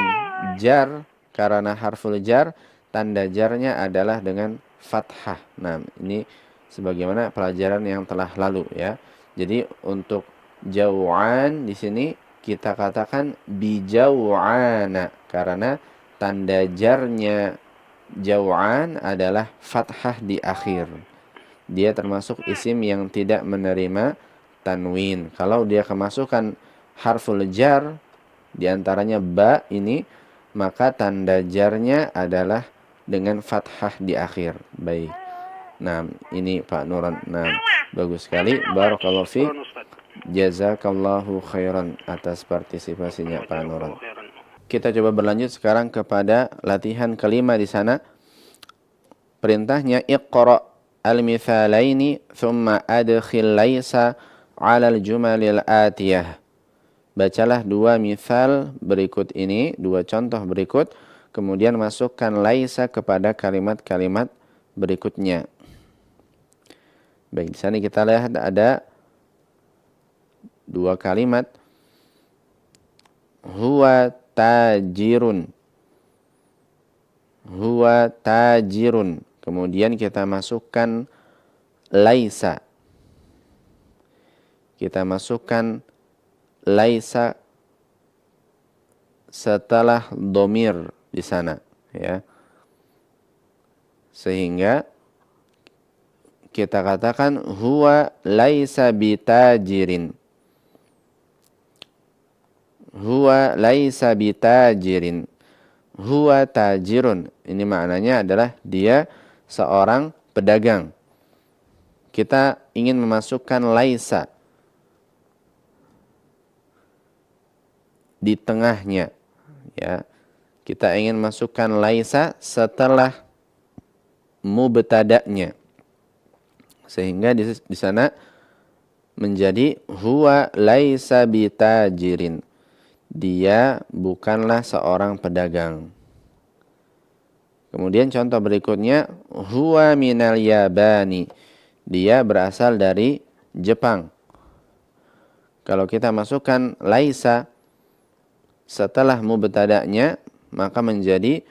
[SPEAKER 2] jar, karena harful jar, tanda jarnya adalah dengan fathah. Nah, ini sebagaimana pelajaran yang telah lalu ya. Jadi untuk jau'an di sini kita katakan bijau'ana karena tanda jarnya jau'an adalah fathah di akhir. Dia termasuk isim yang tidak menerima tanwin. Kalau dia kemasukan harful jar diantaranya ba ini, maka tanda jarnya adalah dengan fathah di akhir. Baik. Nah, ini Pak Nuran. Nah, bagus sekali. Barakallahu fiik. Jazakallahu khairan atas partisipasinya Pak Nuran. Kita coba berlanjut sekarang kepada latihan kelima di sana. Perintahnya iqra al-mithalaini thumma adkhil laisa 'ala al-jumalil atiyah. Bacalah dua misal berikut ini, dua contoh berikut, kemudian masukkan laisa kepada kalimat-kalimat berikutnya. Baik, di sana kita lihat ada dua kalimat. Huwa tajirun. Huwa tajirun. Kemudian kita masukkan laisa. Kita masukkan laisa setelah domir di sana, ya. Sehingga kita katakan huwa laisa bitajirin. Huwa laisa bitajirin. Huwa tajirun. Ini maknanya adalah dia seorang pedagang. Kita ingin memasukkan laisa di tengahnya, ya. Kita ingin masukkan laisa setelah mubtada'nya. Sehingga di sana menjadi huwa laisa bitajirin. Dia bukanlah seorang pedagang. Kemudian contoh berikutnya, huwa minal yabani. Dia berasal dari Jepang. Kalau kita masukkan laisa setelah mubtada'nya, maka menjadi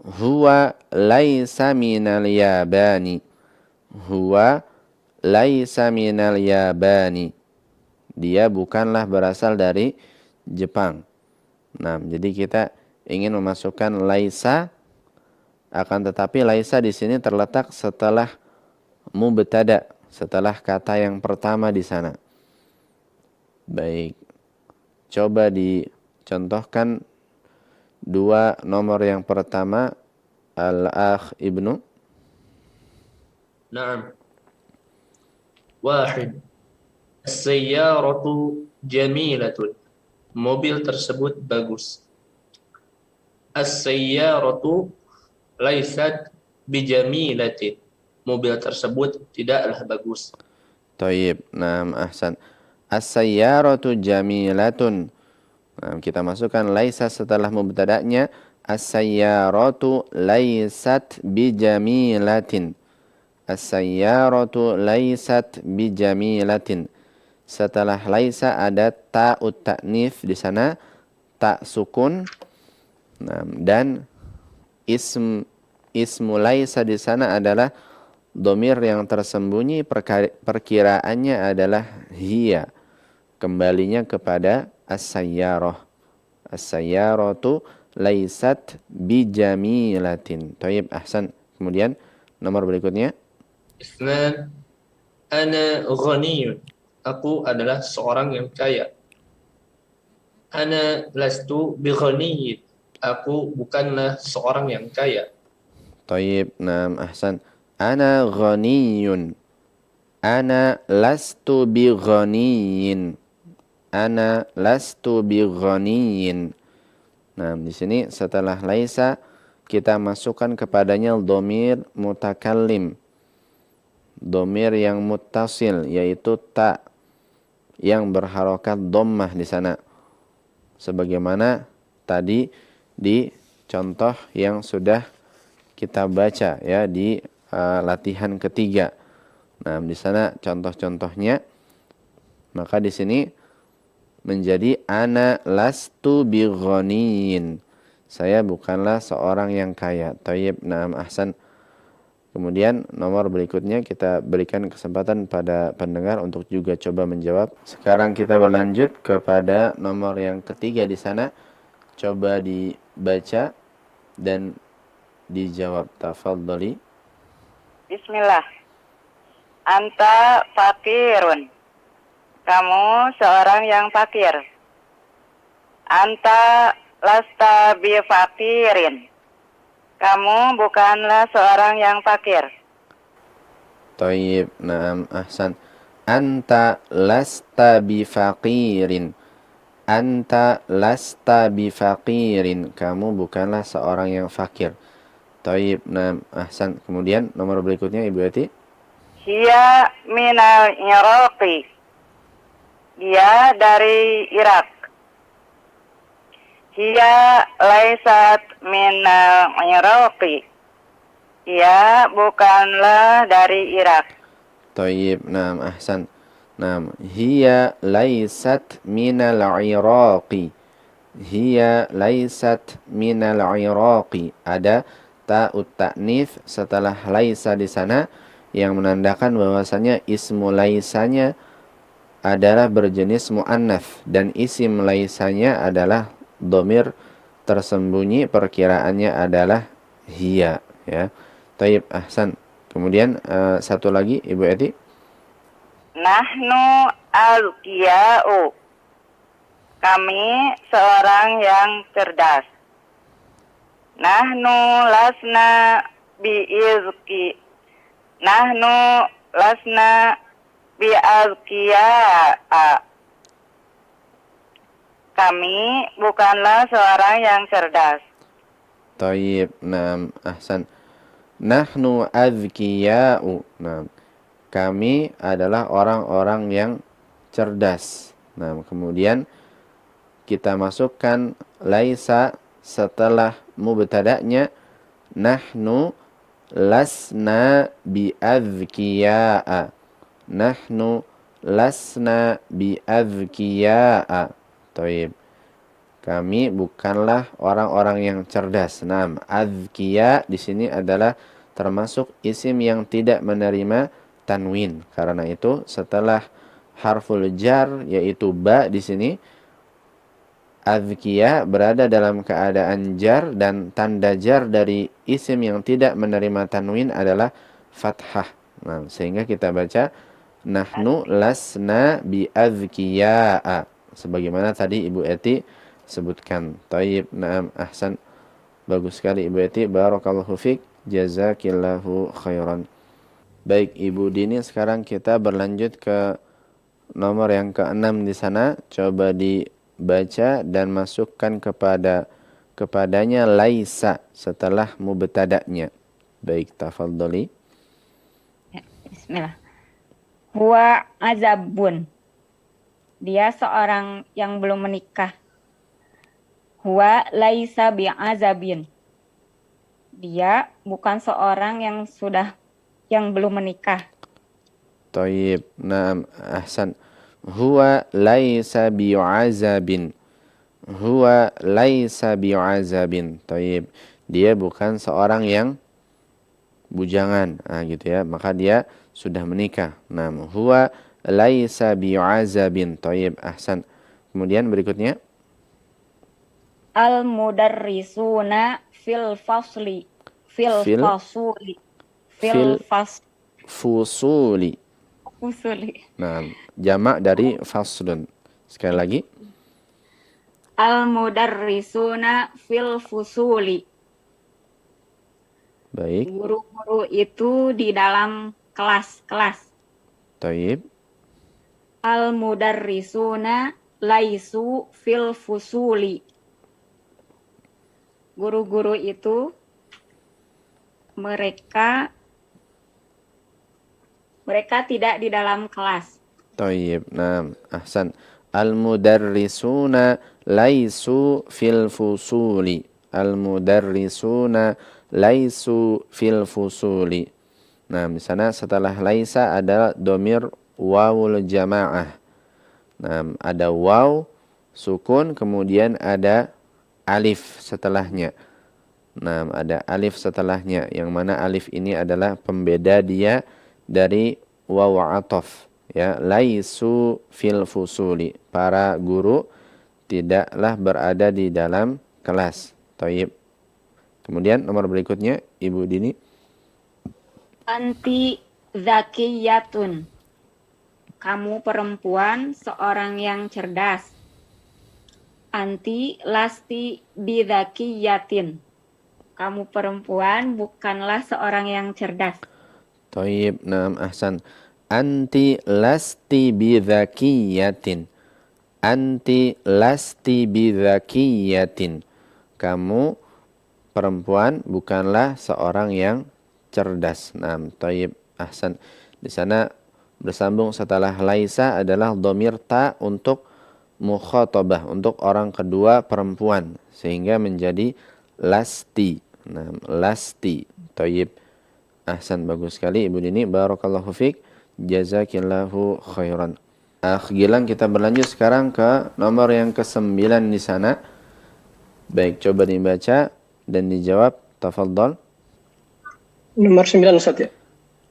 [SPEAKER 2] huwa laisa minal yabani. Huwa laisa minal yabani. Dia bukanlah berasal dari Jepang. Nah, jadi kita ingin memasukkan laisa, akan tetapi laisa di sini terletak setelah mubtada, setelah kata yang pertama di sana. Baik, coba dicontohkan dua nomor yang pertama, al-akh Ibnu.
[SPEAKER 3] Naam. Wahid. As-sayyaratu jamilatun. Mobil tersebut bagus. As-sayyaratu laysat bijamilatin. Mobil tersebut tidaklah bagus.
[SPEAKER 2] Thayyib, naam, ahsan. As-sayyaratu jamilatun. Nah, kita masukkan laisa setelah mubtada'nya. As-sayyaratu laysat bijamilatin. As-sayyaratu laysat bijamilatin. Setelah laisa ada ta'ut ta'nif di sana, ta sukun. Nah, dan ismu laisa di sana adalah domir yang tersembunyi, perkiraannya adalah hiya. Kembalinya kepada as-sayyarah. As-sayyaratu laysat bijamilatin. Thayyib, ahsan. Kemudian nomor berikutnya.
[SPEAKER 3] Isnan. Ana ghaniyun. Aku adalah seorang yang kaya. Ana lastu bighaniyin. Aku bukanlah seorang yang kaya.
[SPEAKER 2] Thayyib, naam, ahsan. Ana ghaniyun. Ana lastu bighaniyin. Ana lastu bighaniyin. Nah, di sini setelah laisa kita masukkan kepadanya dhamir mutakallim. Dhamir yang muttasil, yaitu ta yang berharokat dhammah di sana. Sebagaimana tadi di contoh yang sudah kita baca ya di latihan ketiga. Nah, di sana contoh-contohnya, maka di sini menjadi ana lastu bighaniyin. Saya bukanlah seorang yang kaya. Thayyib, naam, ahsan. Kemudian nomor berikutnya kita berikan kesempatan pada pendengar untuk juga coba menjawab. Sekarang kita berlanjut kepada nomor yang ketiga di sana. Coba dibaca dan dijawab. Tafadhali.
[SPEAKER 4] Bismillah. Anta fakirun. Kamu seorang yang fakir. Anta lasta bifakirin. Kamu bukanlah seorang yang fakir.
[SPEAKER 2] Thayyib, naam, ahsan. Anta lasta bifakirin. Anta lasta bifakirin. Kamu bukanlah seorang yang fakir. Thayyib, naam, ahsan. Kemudian nomor berikutnya Ibu Ati.
[SPEAKER 4] Hiya minal Iraqi. Dia dari Irak. Hiya laysat minal Iraqi. Dia bukanlah dari Irak.
[SPEAKER 2] Thayyib, naam, ahsan. Naam, hiya laysat minal Iraqi. Hiya laysat minal Iraqi. Ada ta'ut ta'nif setelah laisa di sana yang menandakan bahwasanya ismu laisanya adalah berjenis muannats dan isim laisanya adalah dhamir tersembunyi, perkiraannya adalah hiya, ya. Thayyib, ahsan. Kemudian satu lagi Ibu Eti.
[SPEAKER 4] Nahnu al-qiya'u. Kami seorang yang cerdas. Nahnu lasna biizki. Nahnu lasna biazkiya'a. Kami bukanlah seorang yang cerdas.
[SPEAKER 2] Thayyib, naam, ahsan. Nahnu azkiya'u. Naam. Kami adalah orang-orang yang cerdas. Nah, kemudian kita masukkan laisa setelah mubtada'nya, nahnu lasna bi'adzkiya'a. Nahnu lasna bi'adzkiya'a. Taib. Kami bukanlah orang-orang yang cerdas. Naam, adzkiya di sini adalah termasuk isim yang tidak menerima tanwin. Karena itu setelah harful jar yaitu ba di sini, adzkiya berada dalam keadaan jar dan tanda jar dari isim yang tidak menerima tanwin adalah fathah. Nah, sehingga kita baca nahnu lasna bi adzkiyaa sebagaimana tadi Ibu Eti sebutkan. Taib, na'am, ahsan. Bagus sekali Ibu Eti, barakallahu fik, jazakillahu khairan. Baik Ibu Dini, sekarang kita berlanjut ke nomor yang ke-6 di sana. Coba dibaca dan masukkan kepadanya laisa setelah mubtada'nya. Baik, tafadhali.
[SPEAKER 7] Ya, bismillah. Huwa azabun. Dia seorang yang belum menikah. Huwa laisa bi'azabin. Dia bukan seorang yang belum menikah.
[SPEAKER 2] Taib, na'am, ahsan. Huwa laisa bi'azabin. Huwa laisa bi'azabin. Taib. Dia bukan seorang yang bujangan, gitu ya. Maka dia sudah menikah. Naam, huwa laisa bi'azabin. Taib, ahsan. Kemudian berikutnya,
[SPEAKER 7] Al-mudarrisuna fil fasli. Fusuli.
[SPEAKER 2] Nah, jamak dari faslun. Sekali lagi.
[SPEAKER 7] Al-mudarrisuna fil fusuli.
[SPEAKER 2] Baik.
[SPEAKER 7] Guru-guru itu di dalam kelas-kelas.
[SPEAKER 2] Taib.
[SPEAKER 7] Al-mudarrisuna laisu fil fusuli. Guru-guru itu mereka tidak di dalam kelas.
[SPEAKER 2] Taib. Nah, ahsan. Al-mudarrisuna laisu fil fusuli. Al-mudarrisuna laisu fil fusuli. Nah, di sana setelah laisa ada domir wawul jamaah. Nah, ada waw sukun, kemudian ada alif setelahnya. Nah, ada alif setelahnya, yang mana alif ini adalah pembeda dia dari waw atof. Ya, laisu fil fusuli. Para guru tidaklah berada di dalam kelas. Taib. Kemudian nomor berikutnya, Ibu Dini.
[SPEAKER 7] Anti zakiyatun. Kamu perempuan seorang yang cerdas. Anti lasti bidzakiyatin. Kamu perempuan bukanlah seorang yang cerdas.
[SPEAKER 2] Taib, naam, ahsan. Anti lasti bidzakiyatin. Anti lasti bidzakiyatin. Kamu perempuan bukanlah seorang yang cerdas. Naam, taib, ahsan. Di sana bersambung setelah laisa adalah dhamir ta untuk mukhatabah, untuk orang kedua perempuan, sehingga menjadi lasti. Nah, lasti. Taib, ahsan, bagus sekali Ibu Dini, barakallahu fik, jazakillahu khairan. Gilang, kita berlanjut sekarang ke nomor yang ke-9 di sana. Baik, coba dibaca dan dijawab, tafadhal.
[SPEAKER 6] Nomor 9 Ustaz ya.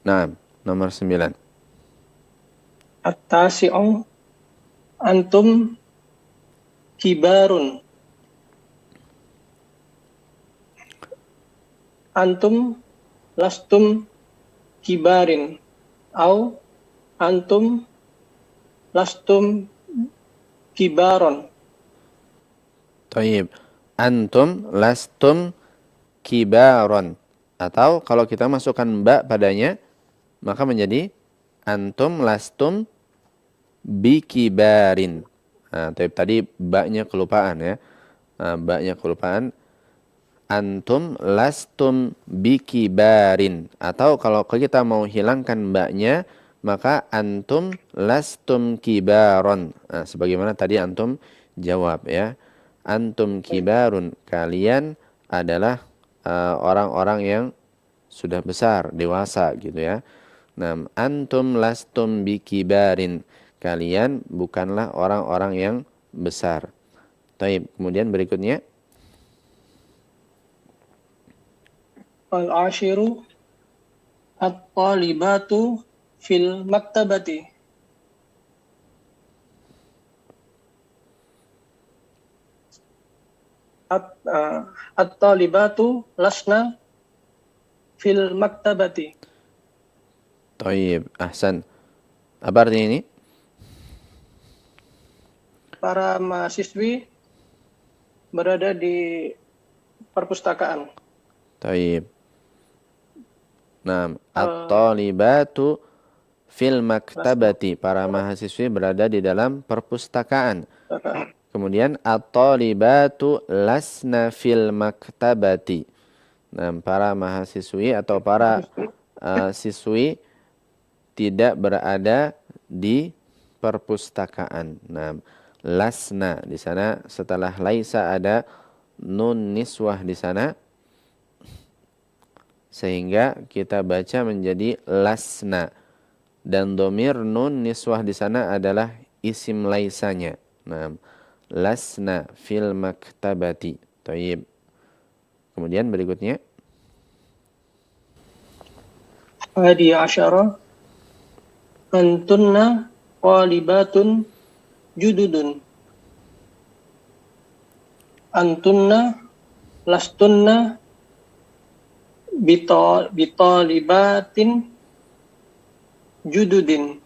[SPEAKER 2] Nah, nomor 9.
[SPEAKER 6] At-tasi'u antum kibarun. Antum lastum kibarin. Au antum lastum kibaron.
[SPEAKER 2] Taib. Antum lastum kibaron. Atau kalau kita masukkan ba padanya, maka menjadi antum lastum bikibarin. Nah, tadi ba-nya kelupaan ya. Nah, ba-nya kelupaan. Antum lastum bikibarin. Atau kalau kita mau hilangkan ba-nya, maka antum lastum kibaron. Nah, sebagaimana tadi antum jawab ya. Antum kibarun, kalian adalah orang-orang yang sudah besar, dewasa gitu ya. Nah, antum lastum bikibarin, kalian bukanlah orang-orang yang besar. Taib. Kemudian berikutnya
[SPEAKER 6] Al-ashiru at-talibatu fil maktabati. At-talibatu lasna fil maktabati.
[SPEAKER 2] Taib. Ahsan. Apa artinya ini?
[SPEAKER 6] Para mahasiswi berada di perpustakaan.
[SPEAKER 2] Taib. Nah, at-talibatu fil maktabati, para mahasiswi berada di dalam perpustakaan. Kemudian at-talibatu lasna fil maktabati. Nah, para mahasiswi atau para siswi tidak berada di perpustakaan. Nah, lasna di sana setelah laisa ada nun niswah di sana, sehingga kita baca menjadi lasna, dan domir nun niswah di sana adalah isim laisanya. Nah, lasna fil maktabati. Taib. Kemudian berikutnya
[SPEAKER 6] Hadi asyara antunna qalibatun jududun. Antunna lastunna bitalibatin jududin.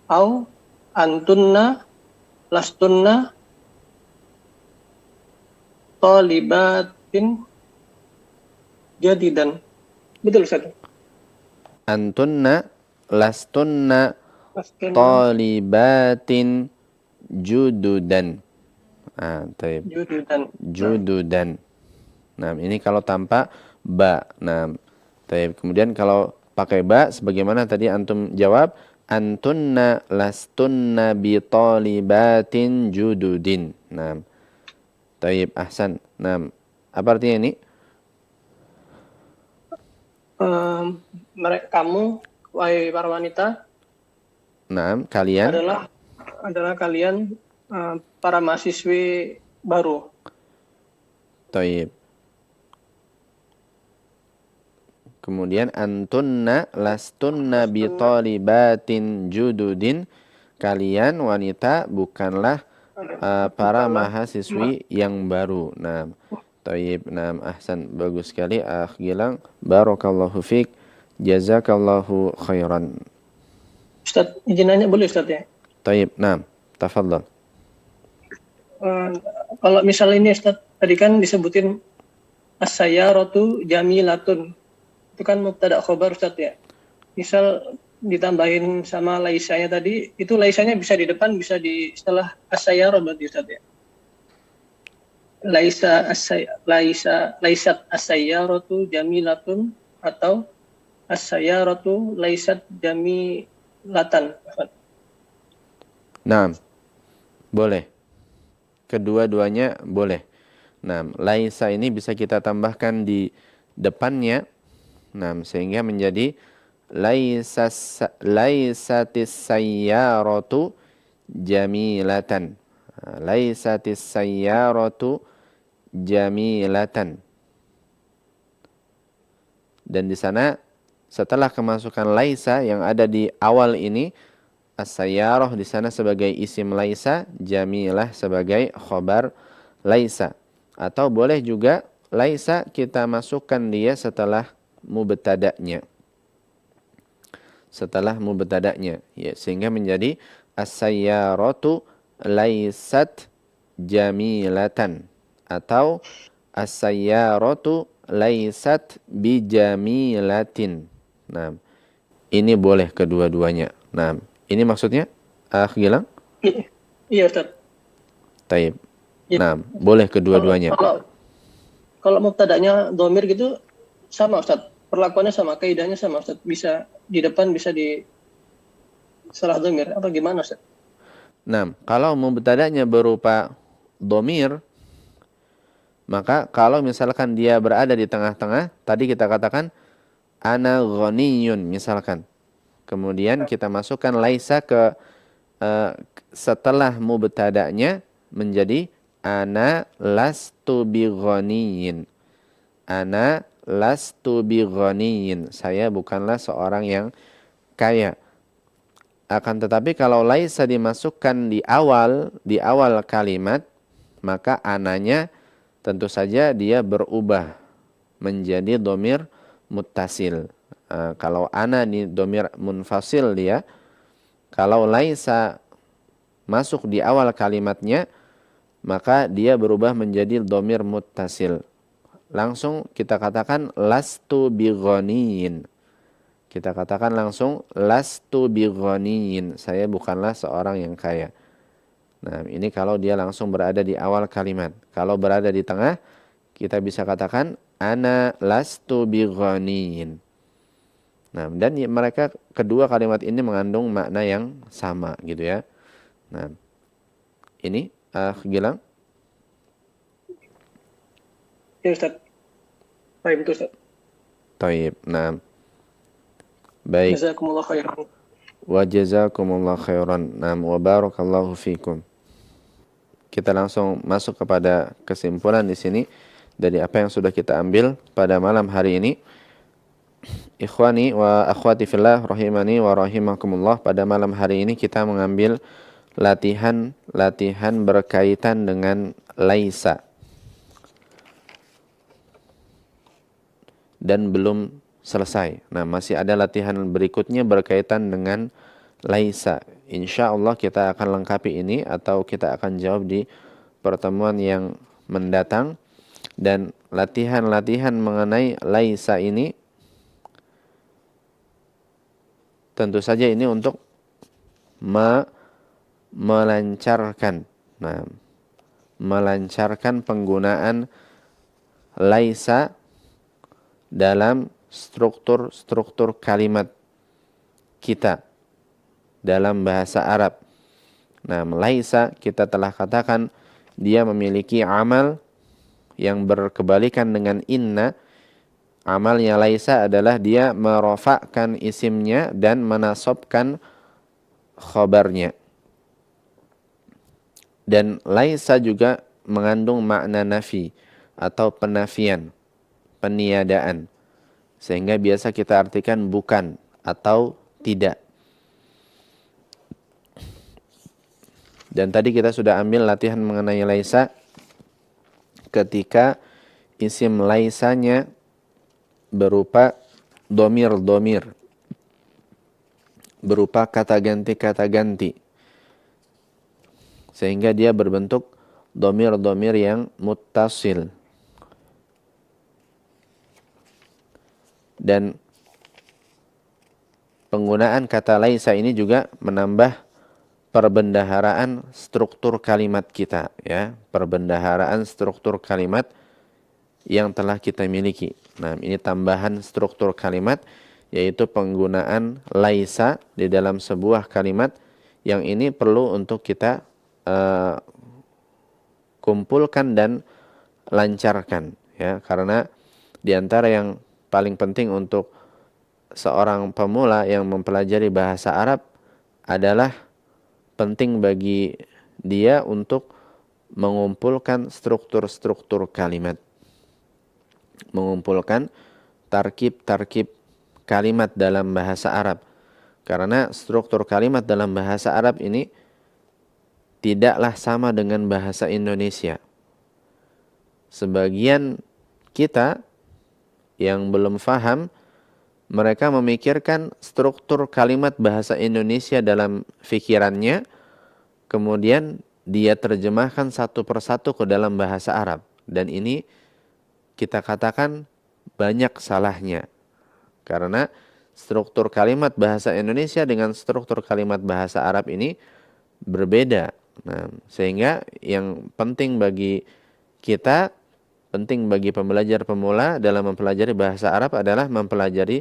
[SPEAKER 6] Au antunna lastunna talibatin jadidan. Betul Ustaz?
[SPEAKER 2] antunna lastunna
[SPEAKER 6] Lastunna
[SPEAKER 2] talibatin jududan. Taib. Jududan. Nah, ini kalau tanpa ba. Nah, taib. Kemudian kalau pakai ba, sebagaimana tadi antum jawab, antunna lastunna bi talibatin jududin. Nah, taib. Ahsan. Nah, apa artinya ini?
[SPEAKER 6] kamu, wahai para wanita,
[SPEAKER 2] Nah, kalian
[SPEAKER 6] adalah kalian para mahasiswi baru.
[SPEAKER 2] taib. Kemudian antunna lastunna bi talibatin jududin, kalian wanita bukanlah para mahasiswi yang baru. Nah, taib. Nah, ahsan, bagus sekali Akh Gilang. Barakallahu fiik. Jazakallahu khairan.
[SPEAKER 6] Ustaz, izin nanya boleh Ustaz ya?
[SPEAKER 2] Taib. Nah, tafadhal.
[SPEAKER 6] Kalau misalnya ini Ustaz, tadi kan disebutin as-sayyaratu jamilatun. Itu kan mubtada khobar Ustaz ya. Misal ditambahin sama laisanya tadi, itu laisanya bisa di depan, bisa di setelah as-sayyarah berarti Ustaz ya. Laisat as-sayyaratu jamilatun atau as-sayyaratu laisat jamilatan.
[SPEAKER 2] Nah, boleh. Kedua-duanya boleh. Nah, laisa ini bisa kita tambahkan di depannya. Nah, sehingga menjadi laisatis sayyaratu jamilatan. Laisatis sayyaratu jamilatan. Dan di sana setelah kemasukan laisa yang ada di awal ini, as-sayyarah di sana sebagai isim laisa, jamilah sebagai khobar laisa. Atau boleh juga laisa kita masukkan dia setelah mubtada'nya. Setelah mubtada'nya, ya, sehingga menjadi as-sayyaratu laisat jamilatan atau as-sayyaratu laisat bijamilatin. Nah, ini boleh kedua-duanya. Nah, ini maksudnya Akh Gilang?
[SPEAKER 6] Iya Ustaz.
[SPEAKER 2] Taib. Nah, boleh kedua-duanya.
[SPEAKER 6] Kalau mubtada'nya dhamir gitu sama Ustaz. Perlakuannya sama, kaidahnya sama Ustaz. Bisa di depan, bisa di salah domir apa gimana Ustaz?
[SPEAKER 2] Nah, kalau mubtada'nya berupa domir, maka kalau misalkan dia berada di tengah-tengah, tadi kita katakan ana ghaniyun misalkan. Kemudian kita masukkan laisa ke setelah mubtada'nya menjadi ana lastu bighaniyin. Ana lastu bighaniyin. Saya bukanlah seorang yang kaya. Akan tetapi kalau laisa dimasukkan di awal kalimat, maka ananya tentu saja dia berubah menjadi domir muttasil. Kalau ana di domir munfasil dia, kalau laisa masuk di awal kalimatnya, maka dia berubah menjadi domir muttasil. Langsung kita katakan lastu bighaniyin. Kita katakan langsung lastu bighaniyin. Saya bukanlah seorang yang kaya. Nah, ini kalau dia langsung berada di awal kalimat. Kalau berada di tengah, kita bisa katakan ana lastu bighaniyin. Nah, dan mereka kedua kalimat ini mengandung makna yang sama gitu ya. Nah, ini Gilang.
[SPEAKER 6] Ya Ustaz. Baik betul Ustaz.
[SPEAKER 2] Taib. Nah, baik.
[SPEAKER 6] Jazakumullah khairan.
[SPEAKER 2] Wa jazakumullah khairan. Nah, wa barakallahu fikum. Kita langsung masuk kepada kesimpulan di sini dari apa yang sudah kita ambil pada malam hari ini. Ikhwani wa akhwati fillah rahimani wa rahimakumullah, pada malam hari ini kita mengambil latihan berkaitan dengan laisa. Dan belum selesai. Nah, masih ada latihan berikutnya berkaitan dengan laisa. Insya Allah kita akan lengkapi ini atau kita akan jawab di pertemuan yang mendatang. Dan latihan-latihan mengenai laisa ini tentu saja ini untuk melancarkan penggunaan laisa dalam struktur kalimat kita dalam bahasa Arab. Nah, laisa kita telah katakan dia memiliki amal yang berkebalikan dengan inna. Amalnya laisa adalah dia merofakkan isimnya dan menasobkan khobarnya. Dan laisa juga mengandung makna nafi atau penafian, peniadaan. Sehingga biasa kita artikan bukan atau tidak. Dan tadi kita sudah ambil latihan mengenai laisa ketika isim laisanya berupa domir-domir, berupa kata ganti, sehingga dia berbentuk domir-domir yang muttasil. Dan penggunaan kata laisa ini juga menambah perbendaharaan struktur kalimat kita, ya, perbendaharaan struktur kalimat yang telah kita miliki. Nah, ini tambahan struktur kalimat, yaitu penggunaan laisa di dalam sebuah kalimat yang ini perlu untuk kita kumpulkan dan lancarkan, ya, karena di antara yang paling penting untuk seorang pemula yang mempelajari bahasa Arab adalah penting bagi dia untuk mengumpulkan struktur-struktur kalimat, mengumpulkan tarkib-tarkib kalimat dalam bahasa Arab. Karena struktur kalimat dalam bahasa Arab ini tidaklah sama dengan bahasa Indonesia. Sebagian kita yang belum faham, mereka memikirkan struktur kalimat bahasa Indonesia dalam fikirannya, kemudian dia terjemahkan satu persatu ke dalam bahasa Arab. Dan ini kita katakan banyak salahnya. Karena struktur kalimat bahasa Indonesia dengan struktur kalimat bahasa Arab ini berbeda. Nah, sehingga yang penting bagi kita, penting bagi pembelajar pemula dalam mempelajari bahasa Arab adalah mempelajari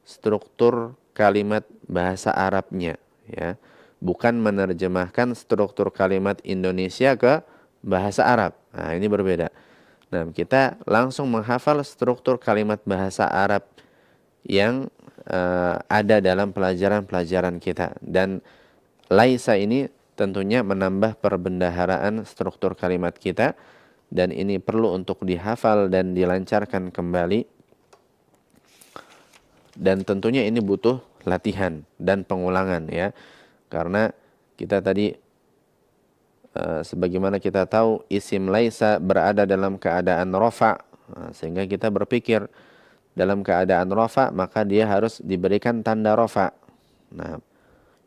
[SPEAKER 2] struktur kalimat bahasa Arabnya, ya. Bukan menerjemahkan struktur kalimat Indonesia ke bahasa Arab. Nah, ini berbeda. Nah, kita langsung menghafal struktur kalimat bahasa Arab yang ada dalam pelajaran-pelajaran kita. Dan laisa ini tentunya menambah perbendaharaan struktur kalimat kita, dan ini perlu untuk dihafal dan dilancarkan kembali. Dan tentunya ini butuh latihan dan pengulangan, ya. Karena kita tadi sebagaimana kita tahu isim laisa berada dalam keadaan rafa, sehingga kita berpikir dalam keadaan rafa maka dia harus diberikan tanda rafa. Nah,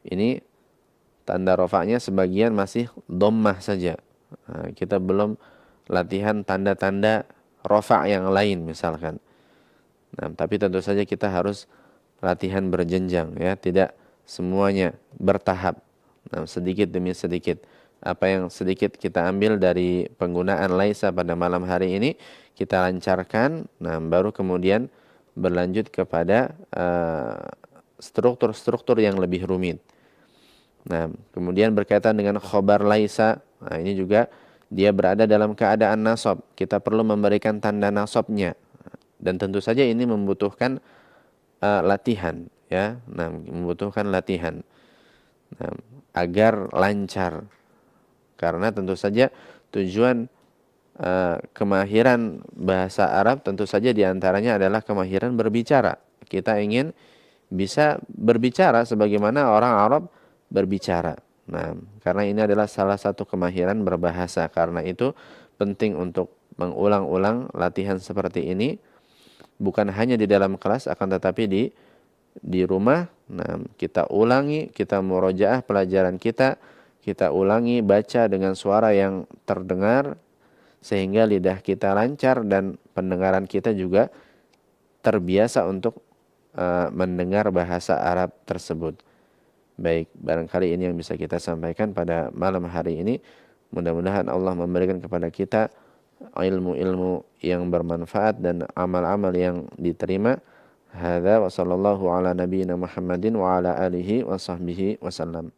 [SPEAKER 2] ini tanda rafanya sebagian masih dhammah saja. Nah, kita belum latihan tanda-tanda rafa yang lain misalkan. Nah, tapi tentu saja kita harus latihan berjenjang, ya, tidak semuanya bertahap. Nah, sedikit demi sedikit. Apa yang sedikit kita ambil dari penggunaan laisa pada malam hari ini kita lancarkan. Nah, baru kemudian berlanjut kepada struktur-struktur yang lebih rumit. Nah, kemudian berkaitan dengan khobar laisa. Nah, ini juga dia berada dalam keadaan nasab. Kita perlu memberikan tanda nasabnya. Dan tentu saja ini membutuhkan latihan, ya. Nah, membutuhkan latihan. Nah, agar lancar. Karena tentu saja tujuan kemahiran bahasa Arab tentu saja diantaranya adalah kemahiran berbicara. Kita ingin bisa berbicara sebagaimana orang Arab berbicara. Nah, karena ini adalah salah satu kemahiran berbahasa. Karena itu penting untuk mengulang-ulang latihan seperti ini. Bukan hanya di dalam kelas, akan tetapi di rumah. Nah, kita ulangi, kita murojaah pelajaran kita ulangi baca dengan suara yang terdengar sehingga lidah kita lancar dan pendengaran kita juga terbiasa untuk mendengar bahasa Arab tersebut. Baik, barangkali ini yang bisa kita sampaikan pada malam hari ini. Mudah-mudahan Allah memberikan kepada kita ilmu-ilmu yang bermanfaat dan amal-amal yang diterima. Hadza wa sallallahu ala nabiyyina Muhammadin wa ala alihi wa sahbihi wasallam.